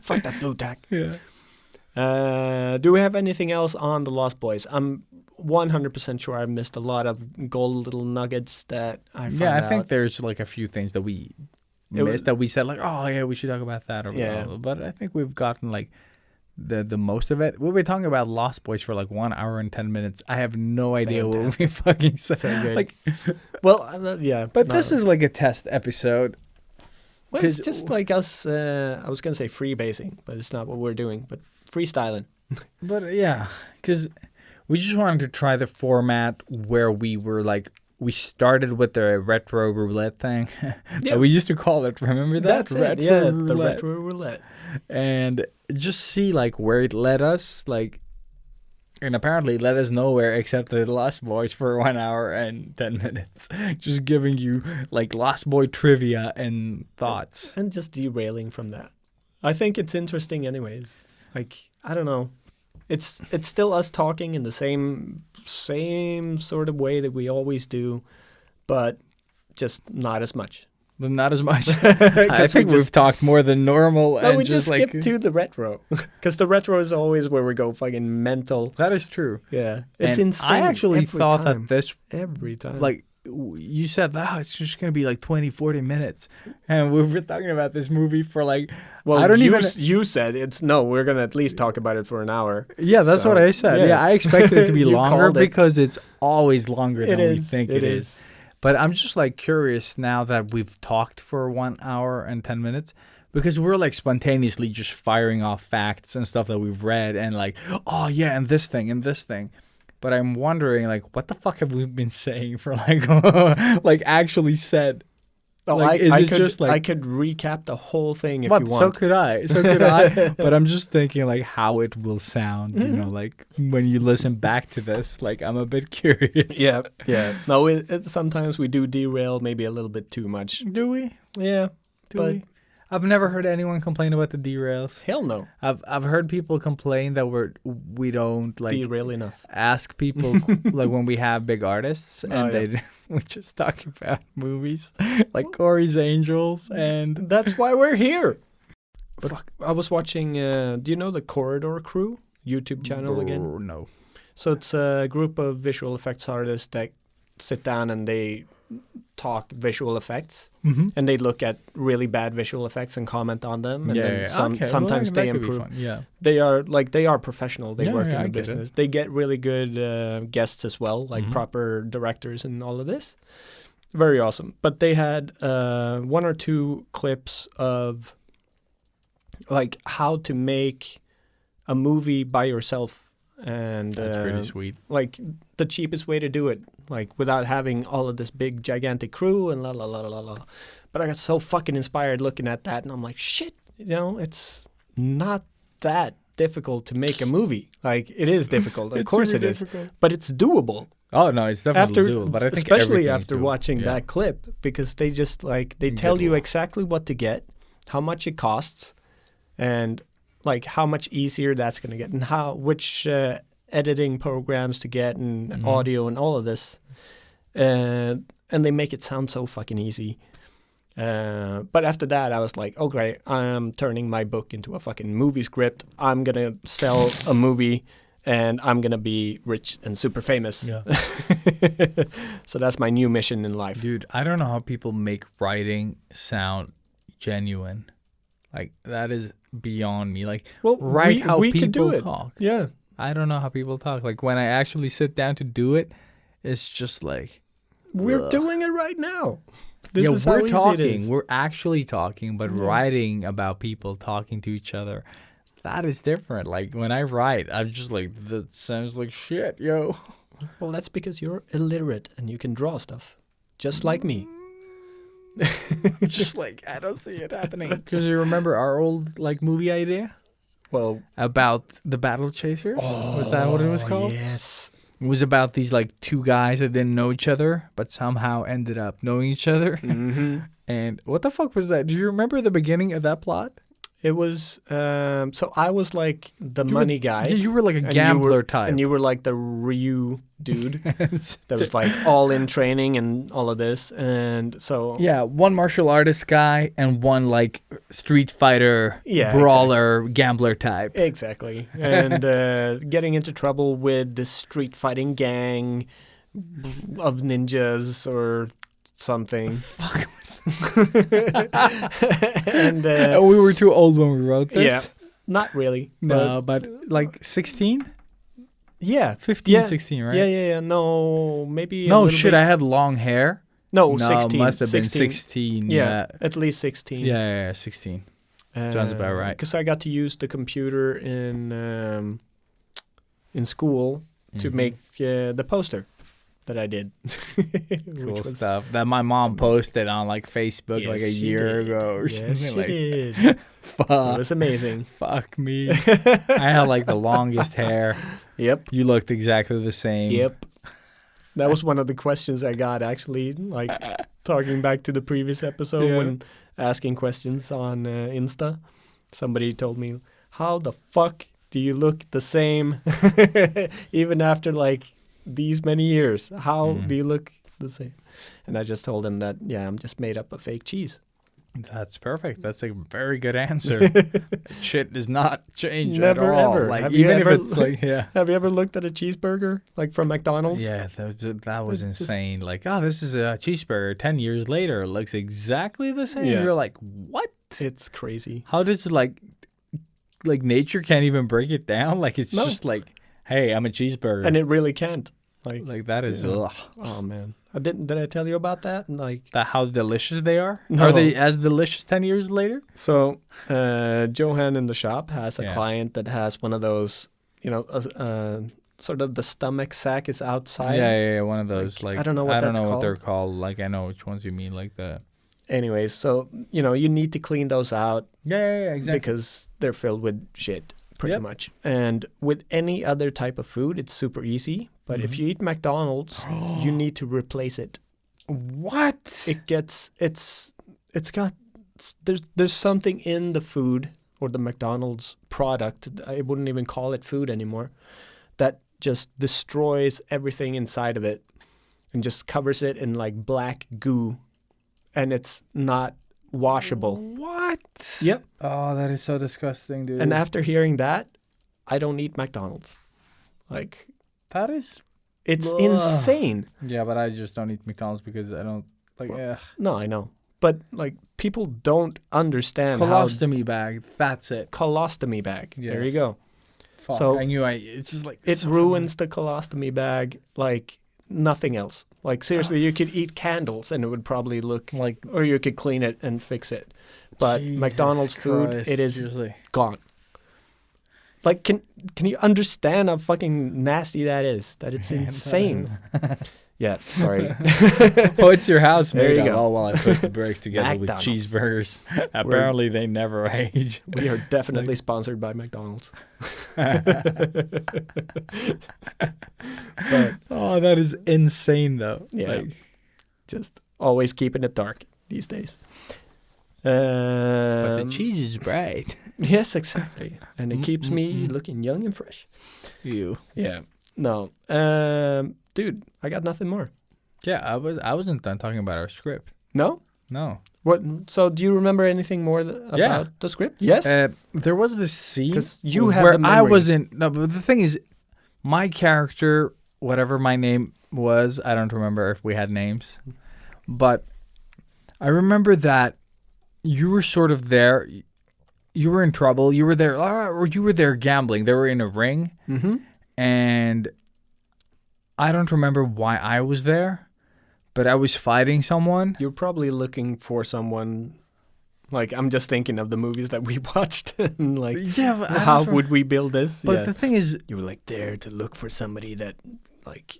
Fuck that blue tack. Yeah. Do we have anything else on the Lost Boys? I'm 100% sure I missed a lot of gold little nuggets that I found Yeah, I out. think there's like a few things that we It was- missed that we said like, oh yeah, we should talk about that or Yeah. whatever. But I think we've gotten like the most of it. We were talking about Lost Boys for like 1 hour and 10 minutes. I have no idea what we fucking said. So good. Like, Well, yeah. but no. this is like a test episode. Well, it's 'cause- just like us. I was gonna say freebasing, but it's not what we're doing. But freestyling. But yeah, because we just wanted to try the format where we were like, we started with the retro roulette thing. Yeah. We used to call it, remember that? That's it. Retro Yeah, the roulette. retro roulette. And just see like where it led us. Like, and apparently it led us nowhere except the Lost Boys for 1 hour and 10 minutes. Just giving you like Lost Boy trivia and thoughts. And just derailing from that. I think it's interesting, anyways. Like, I don't know. It's still us talking in the same sort of way that we always do, but just not as much. But not as much. I 'Cause we think we've just- talked more than normal. No, and we just like, skip to the retro. Because the retro is always where we go fucking mental. That is true. Yeah. It's And insane. I actually every thought time. that this, Every time. like, you said, it's just going to be like 20, 40 minutes. And we were talking about this movie for like, well, I don't you, even. you said we're going to at least talk about it for an hour. Yeah, that's So, what I said. yeah. Yeah, I expected it to be You longer called it. because it's always longer than we think It it is. But I'm just like curious now that we've talked for 1 hour and 10 minutes because we're like spontaneously just firing off facts and stuff that we've read and like, oh yeah, and this thing and this thing. But I'm wondering like, what the fuck have we been saying for like, like actually said? Oh, Like, I it could, just like, I could recap the whole thing if what? you So want. could I. So could I. But I'm just thinking like how it will sound, you Mm-hmm. know, like when you listen back to this. Like I'm a bit curious. Yeah, yeah. No, sometimes we do derail maybe a little bit too much. Do we? Yeah, Do but we? I've never heard anyone complain about the derails. hell no. I've heard people complain that we don't like Derail enough. ask people like when we have big artists and Oh, yeah. they we just talk about movies like Corey's Angels and That's why we're here. Fuck. I was watching, do you know the Corridor Crew YouTube channel again? No. So it's a group of visual effects artists that sit down and they talk visual effects. Mm-hmm. And they look at really bad visual effects and comment on them. And Yeah, then yeah. some, Okay, well, sometimes that they could be improve. fun. Yeah. They are professional. They Yeah, work yeah, in I the get it. business. They get really good guests as well, like Mhm. proper directors and all of this. Very awesome. But they had 1 or 2 clips of like how to make a movie by yourself, and That's pretty sweet. like the cheapest way to do it, like without having all of this big gigantic crew and la la la la la. But I got so fucking inspired looking at that, and I'm like, shit, you know, it's not that difficult to make a movie. Like it is difficult, of It's course super it is, difficult. but it's doable. Oh no, it's definitely After, doable. But I think especially everything's after doable. watching Yeah. that clip, because they just like they In tell good you law. exactly what to get, how much it costs, and like how much easier that's gonna get, and which editing programs to get, and Mhm. audio, and all of this, and they make it sound so fucking easy. But after that, I was like, oh great, I'm turning my book into a fucking movie script. I'm gonna sell a movie, and I'm gonna be rich and super famous. Yeah. So that's my new mission in life. Dude, I don't know how people make writing sound genuine. Like, that is beyond me. Like, Well, write how we could do people it. talk. Yeah. I don't know how people talk. Like, when I actually sit down to do it, it's just like, We're ugh. doing it right now. This yeah, is how we're easy talking. it is. We're actually talking, but Yeah. writing about people talking to each other, that is different. Like, when I write, I'm just like, that sounds like shit, yo. Well, that's because you're illiterate and you can draw stuff, just like me. Just like, I don't see it happening. Because you remember our old, like, movie idea Well, about the Battle Chasers? Was that what it was called? yes. It was about these, like, two guys that didn't know each other, but somehow ended up knowing each other. Mm-hmm. And what the fuck was that? Do you remember the beginning of that plot? It was so I was like the money guy. Yeah, you were like a and gambler type. and you were like the Ryu dude that was like all in training and all of this. And so Yeah, one martial artist guy and one like street fighter, Yeah, brawler, gambler type. exactly. And getting into trouble with this street fighting gang of ninjas or something. Fuck. And We were too old when we wrote this. yeah, not really. No, but like 16? Yeah. 15, Yeah. 16, right? Yeah. No, maybe. a No, little shit, bit- I had long hair. No, No, 16. must have been 16. Yeah, at least 16. Yeah, 16. Sounds about right. Because I got to use the computer in school to Mhm. make the poster that I did. Cool Which was- stuff that my mom posted on like Facebook like a Yes, she year did. ago or Yes, something. she Like, did. It fuck, was amazing. fuck me. I had like the longest hair. Yep. You looked exactly the same. Yep. That was one of the questions I got actually, like talking back to the previous episode Yeah. when asking questions on Insta. Somebody told me, "How the fuck do you look the same even after like these many years? How do you look the same?" And I just told him that, yeah, I'm just made up of fake cheese. That's perfect. That's a very good answer. Shit does not change Never, at all. ever. Like Have you even if ever- it's like Have you ever looked at a cheeseburger like from McDonald's? yeah, that was It's just- insane. Like, oh, this is a cheeseburger. 10 years later, it looks exactly the same. Yeah. You're like, what? It's crazy. How does it like nature can't even break it down? Like it's No. just like, hey, I'm a cheeseburger. And it really can't. Like that is Yeah. ugh. oh man. Did I tell you about that? Like How delicious they are. No. Are they as delicious 10 years later? so Johan in the shop has a Yeah. client that has one of those, sort of the stomach sack is outside. Yeah, one of those. Like I don't know what I don't that's know what they're called. called. Like I know which ones you mean. Like the Anyways, so you need to clean those out yeah, because they're filled with shit pretty Yep. much. And with any other type of food, it's super easy. But if Mm-hmm. you eat McDonald's, you need to replace it. What? There's something in the food or the McDonald's product, I wouldn't even call it food anymore, that just destroys everything inside of it and just covers it in like black goo, and it's not washable. What? Yep. Oh, that is so disgusting, dude. And after hearing that, I don't eat McDonald's. Like, that is it's Ugh. insane. yeah, but I just don't eat McDonald's because I don't like. No, I know. But like, people don't understand Colostomy bag. That's it. how colostomy bag. There you Yes. go. Fuck, So- I knew it's just like It so ruins the colostomy bag like nothing else. Like seriously, you could eat candles and it would probably look like or you could clean it and fix it. But Jesus McDonald's food, Christ, it is seriously. gone. Like, can you understand how fucking nasty that is? That it's insane. Yeah, sorry. What's your house There made you of? go. Oh, well, I put the bricks together with McDonald's. cheeseburgers. Apparently, they never age. We are definitely sponsored by McDonald's. Oh, that is insane, though. Yeah. Like, Just always keeping it dark these days. but the cheese is bright. Yes, exactly. And it keeps me looking young and fresh. You. Yeah. No. Dude, I got nothing more. Yeah, I wasn't done talking about our script. No? No. What? So do you remember anything more about Yeah. the script? Yes. There was this scene 'Cause you have where the I memory. wasn't. No, but the thing is, my character, whatever my name was, I don't remember if we had names, but I remember that you were sort of there. You were in trouble. You were there, or you were there gambling. They were in a ring, and I don't remember why I was there, but I was fighting someone. You're probably looking for someone. Like, I'm just thinking of the movies that we watched. And like, But I how don't would we build this? But the thing is, you were like there to look for somebody that, like,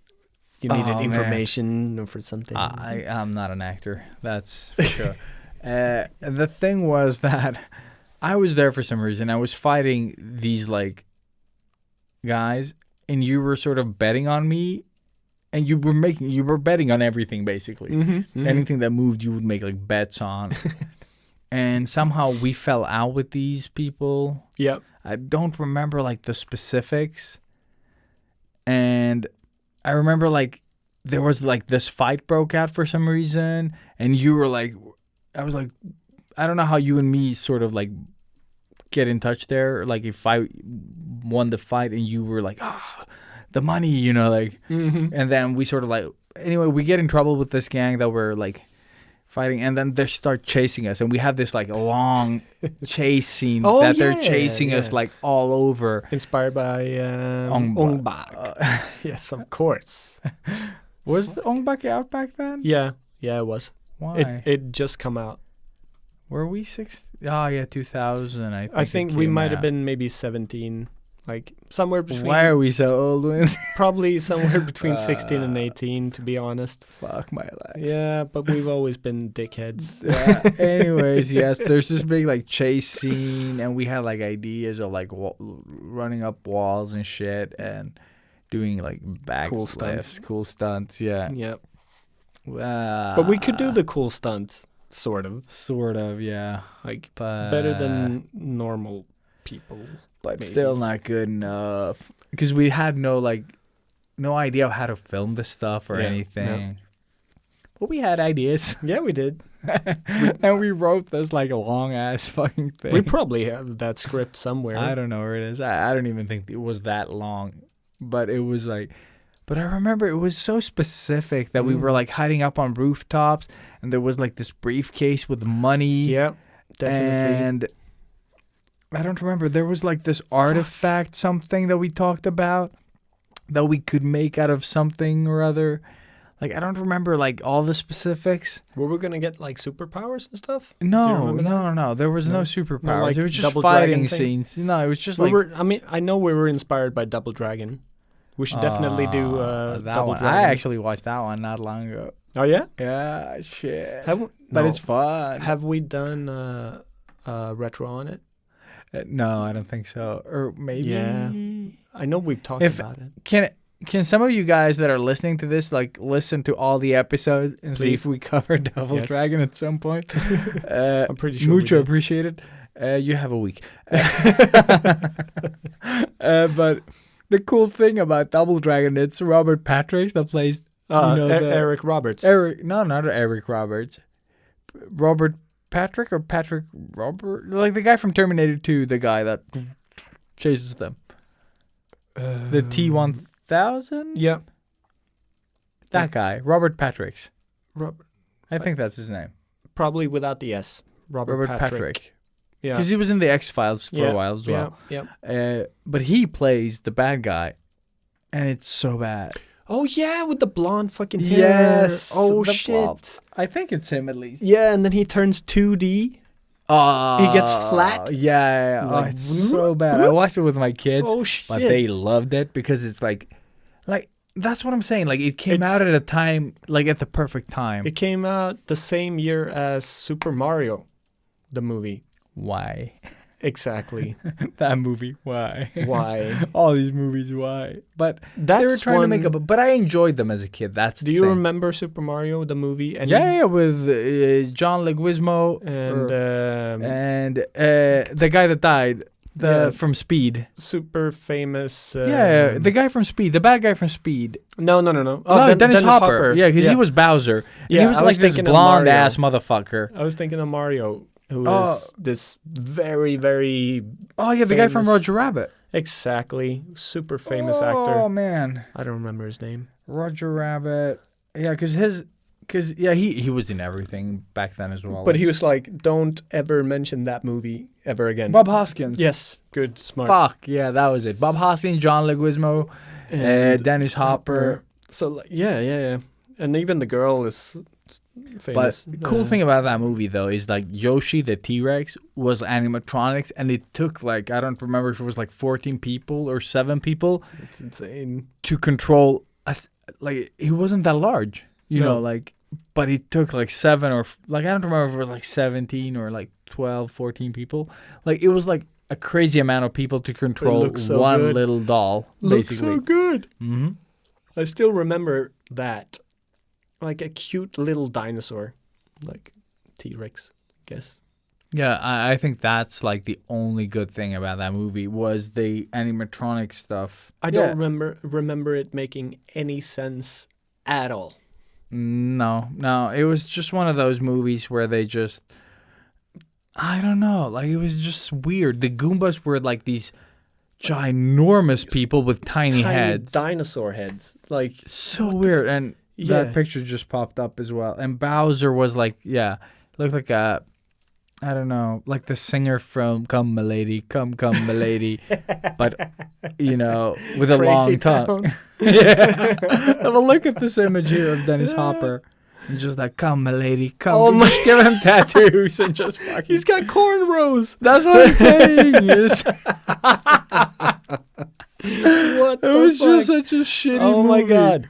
you needed man. information or for something. I'm not an actor. That's for sure. The thing was that I was there for some reason. I was fighting these like guys, and you were sort of betting on me, and you were betting on everything basically. Anything that moved, you would make like bets on. And somehow we fell out with these people. Yep. I don't remember like the specifics. And I remember like there was like this fight broke out for some reason, and you were like, I was like, I don't know how you and me sort of like get in touch there. Like if I won the fight and you were like, the money, you know, like, and then we sort of like, anyway, we get in trouble with this gang that were like fighting, and then they start chasing us, and we have this like long chase scene they're chasing us like all over. Inspired by Ong Bak. Yes, of course. Was the Ong Bak out back then? Yeah, it was. Why? It just come out. Were we 6? Oh yeah, 2000. I think we might have been maybe 17. Like somewhere between. Why are we so old? Probably somewhere between 16 and 18, to be honest. Fuck my life. Yeah, but we've always been dickheads. Anyways, yes, there's this big like chase scene, and we had like ideas of like running up walls and shit, and doing like back Cool stunts. cool stunts. Yeah. Yep. But we could do the cool stunts, sort of. Sort of, yeah. Like But better than normal people. but maybe. still not good enough because we had no idea how to film the stuff or Yeah, anything. But we had ideas. Yeah, we did. And we wrote this like a long ass fucking thing. We probably have that script somewhere. I don't know where it is. I don't even think it was that long, but it was like. But I remember it was so specific that we were like hiding up on rooftops, and there was like this briefcase with money. Yeah, definitely. And I don't remember. There was like this artifact, something that we talked about that we could make out of something or other. Like, I don't remember like all the specifics. Were we gonna get like superpowers and stuff? No. There was no superpowers. like it was just Double fighting Dragon thing? scenes. No, it was just We like I know we were inspired by Double Dragon. We should definitely do that Double one. Dragon. I actually watched that one not long ago. Oh yeah? Yeah, shit. But It's fun. Have we done retro on it? No, I don't think so. Or maybe. Yeah. I know we've talked If- about it. Can some of you guys that are listening to this like listen to all the episodes and see Please. if we cover Double Yes. Dragon at some point? I'm pretty sure. Mucho we did. appreciated. You have a week. But the cool thing about Double Dragon, it's Robert Patrick that plays Eric Roberts. not Eric Roberts. Robert Patrick or Patrick Robert? Like the guy from Terminator 2, the guy that chases them. The T-1000? Yeah. That guy, Robert Patrick's. Robert. I think that's his name. Probably without the S. Robert Patrick. Yeah. Because he was in the X-Files for a while as well. Yeah. But he plays the bad guy, and it's so bad. Oh yeah, with the blonde fucking hair. Yes. Oh the shit. blob. I think it's him at least. Yeah, and then he turns 2D. He gets flat. Yeah. Oh, Like, it's so bad. I watched it with my kids, Oh shit. but they loved it because it's like that's what I'm saying. Like it came out at a time, like at the perfect time. It came out the same year as Super Mario, the movie. Why? Exactly. That movie. Why? Why? All these movies. Why? But That's they were trying to make one- up. But I enjoyed them as a kid. That's Do the you thing. remember Super Mario, the movie? And Yeah, with John Leguizamo and the guy that died, Yeah. from Speed. super famous. The guy from Speed, the bad guy from Speed. No. Oh, no, Dennis Hopper. Yeah, because he was Bowser. And Yeah, he was I like was this thinking of blonde Mario. ass motherfucker. I was thinking of Mario, who Oh. is this very, very. Oh yeah, the guy from famous- Roger Rabbit. Exactly. Super famous Oh actor. man, I don't remember his name. Roger Rabbit. Yeah, because he was in everything back then as well. But he was like, don't ever mention that movie ever again. Bob Hoskins. Yes. Good. Smart. Fuck yeah, that was it. Bob Hoskins, John Leguizamo, And Dennis Hopper. So like, yeah. And even the girl is But famous. the cool thing about that movie though is like Yoshi the T-Rex was animatronics, and it took like, I don't remember if it was like 14 people or 7 people It's insane. to control like he wasn't that large, you No. know, like, but it took like 7 or like, I don't remember if it was like 17 or like 12, 14 people. Like it was like a crazy amount of people to control looks so one good. little doll, Looks basically. so good. Mm-hmm. I still remember that. Like a cute little dinosaur. Like T-Rex, I guess. Yeah, I think that's like the only good thing about that movie was the animatronic stuff. I don't remember it making any sense at all. No, it was just one of those movies where they just, I don't know, like it was just weird. The Goombas were like these ginormous people with tiny heads. Dinosaur heads. Like So weird. And Yeah. that picture just popped up as well. And Bowser was like, looked like a, I don't know, like the singer from Come Milady, Come Milady, but, you know, with a Crazy long tongue. Town. Yeah. Have a look at this image here of Dennis Hopper. And just like, come, milady, come. Oh my- Just give him tattoos and just fucking. He's got cornrows. That's what I'm saying. Is What it the was fuck? just such a shitty Oh movie. my god.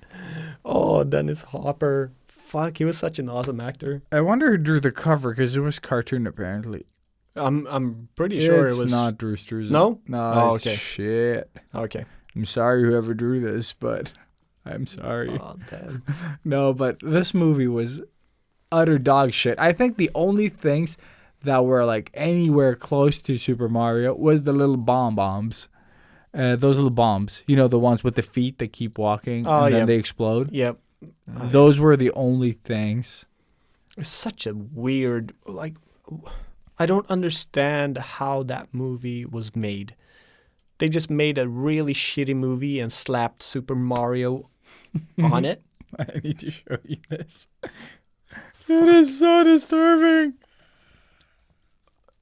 Oh, Dennis Hopper. Fuck, he was such an awesome actor. I wonder who drew the cover because it was cartoon apparently. I'm pretty sure It's it was not Drew Struzan. No? No. Oh, it's okay. Shit. Okay. I'm sorry whoever drew this, but I'm sorry. Oh damn. No, but this movie was utter dog shit. I think the only things that were like anywhere close to Super Mario was the little bombs. Those little bombs. You know, the ones with the feet that keep walking Oh, and then yeah. they explode. Yep. Those were the only things. It's such a weird, like, I don't understand how that movie was made. They just made a really shitty movie and slapped Super Mario on it. I need to show you this. It is so disturbing.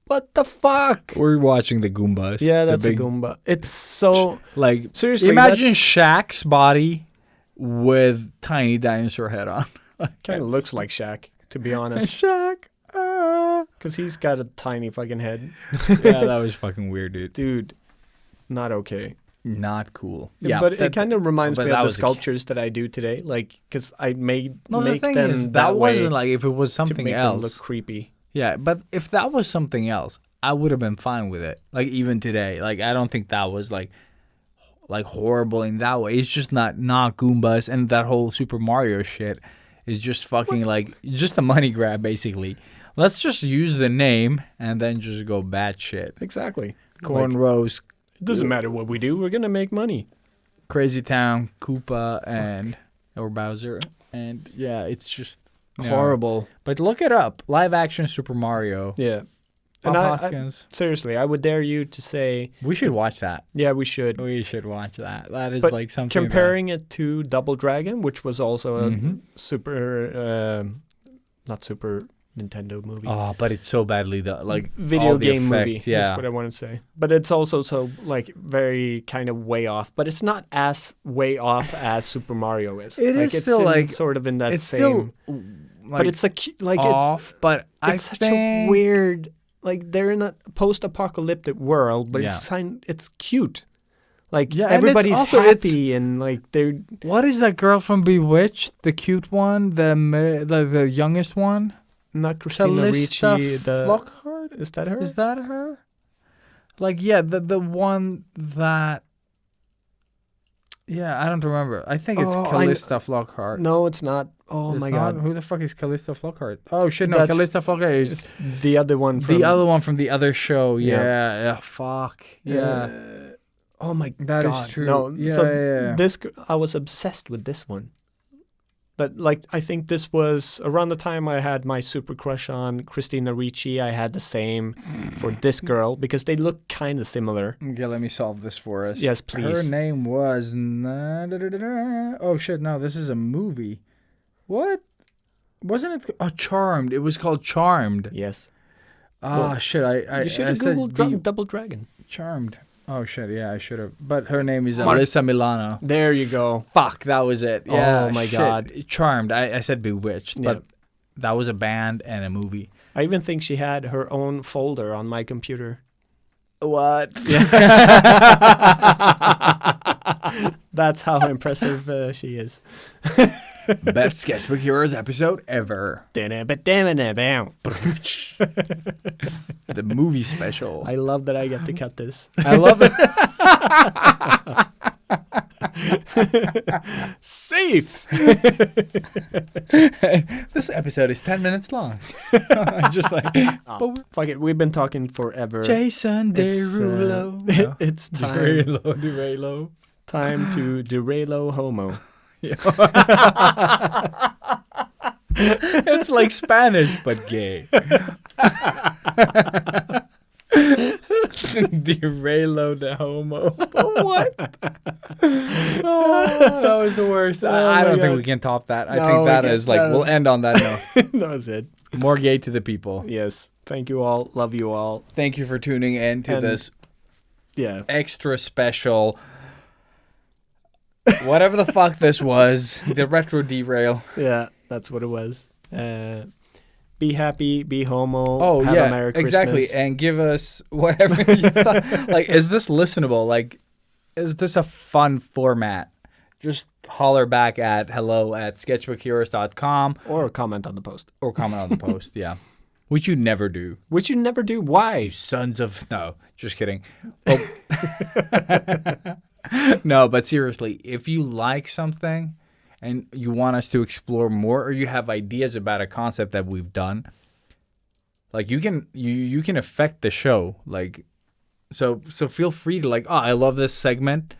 What the fuck? We're watching the Goombas. Yeah, the that's a big, Goomba. It's so, like, seriously, imagine that's- Shaq's body with tiny dinosaur head on. kind of looks like Shaq, to be honest. Shaq. Because he's got a tiny fucking head. Yeah, that was fucking weird, dude. Dude, not okay. Not cool. Yeah, but it kind of reminds but me that of the was a- sculptures that I do today. Like, because I make the thing them is, that way wasn't like if it was to something make them else. look creepy. Yeah, but if that was something else, I would have been fine with it. Like even today, like I don't think that was like horrible in that way. It's just not Goombas, and that whole Super Mario shit is just fucking like just a money grab basically. Let's just use the name and then just go batshit. Exactly. Cornrows, It doesn't matter what we do. We're going to make money. Crazy Town, Koopa, or Bowser, and yeah, it's just no. Horrible. But look it up. Live action Super Mario. Yeah. Bob And Hoskins. seriously, I would dare you to say, We should watch that. yeah, we should. We should watch that. That is But like something. Comparing it to Double Dragon, which was also a Mhm. not super Nintendo movie. Oh, but it's so badly done. Like Video all the game movie. effects, yeah. That's what I want to say. But it's also so like very kind of way off. But it's not as way off as Super Mario is. It like, is it's still, like- sort of in that it's same. still like but it's like off. But I it's such think a weird. Like they're in a post-apocalyptic world, but Yeah. it's cute. Like Yeah, and it's everybody's also- happy and like they're What is that girl from Bewitched? The cute one, the youngest one. not Christina Calista Ricci. Flockhart? Is that her? Is that her? Like yeah, the one that. Yeah, I don't remember. I think it's Oh, Calista Flockhart. No, it's not. Oh It's my not? god. Who the fuck is Calista Flockhart? Oh shit, no, That's- Calista Flockhart is It's the other one from the other one from the other show. Yeah. Yeah, fuck. Yeah. Oh my That is god. true. No, Yeah, so yeah. this I was obsessed with this one. But like, I think this was around the time I had my super crush on Christina Ricci. I had the same for this girl because they look kind of similar. Okay, let me solve this for us. Yes, please. Her name was... Oh, shit, no, this is a movie. What? Wasn't it... Oh, Charmed. It was called Charmed. Yes. Shit, I You should I have said Googled Double Dragon. Charmed. Oh, shit, yeah, I should have. But her name is Alyssa Milano. There you go. Fuck, that was it. Yeah, Oh, my shit. God. Charmed. I said Bewitched, Yeah. but that was a band and a movie. I even think she had her own folder on my computer. What? That's how impressive she is. Best Sketchbook Heroes episode ever. The movie special. I love that I get to cut this. I love it. Safe. This episode is 10 minutes long. Just like, Fuck it. We've been talking forever. Jason Derulo. No. It's time. Derailo. Time to derailo homo. It's like Spanish, but gay. Derailo de homo. What? Oh, that was the worst. I don't think we can top that. I think that is like, we'll end on that note. That was it. More gay to the people. Yes. Thank you all. Love you all. Thank you for tuning in to And- this Yeah. extra special, whatever the fuck this was, the retro derail. Yeah. That's what it was. Be happy. Be homo. Oh, have yeah, a Merry Christmas. exactly. And give us whatever you thought. Like, is this listenable? Like, is this a fun format? Just holler back at hello@sketchbookheroes.com Or comment on the post. or comment on the post, yeah. Which you never do. Which you never do. Why? Sons of... No, just kidding. Oh. No, but seriously, if you like something and you want us to explore more, or you have ideas about a concept that we've done, like you can affect the show. Like, so feel free to like, oh, I love this segment,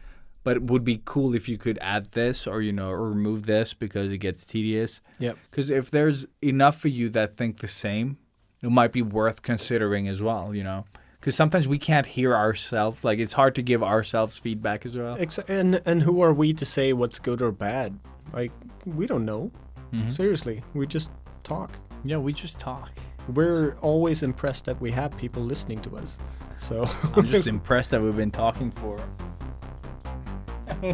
but it would be cool if you could add this or or remove this because it gets tedious. Yep. Because if there's enough of you that think the same, it might be worth considering as well. Because sometimes we can't hear ourselves. Like, it's hard to give ourselves feedback as well. And who are we to say what's good or bad? Like, we don't know. Mm-hmm. Seriously, we just talk. Yeah, we just talk. We're always impressed that we have people listening to us. So I'm just impressed that we've been talking for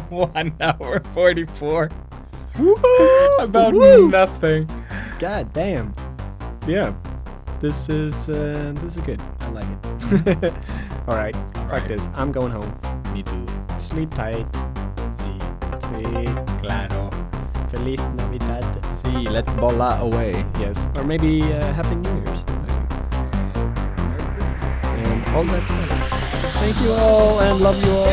1 hour 44 about nothing. God damn. Yeah. This is good. I like it. All right. Fuck right. this. I'm going home. Me too. Sleep tight. Sí, Sí. claro. Feliz Navidad. Sí, let's bola away. Yes. Or maybe Happy New Year's. I think. And all that stuff. Thank you all and love you all.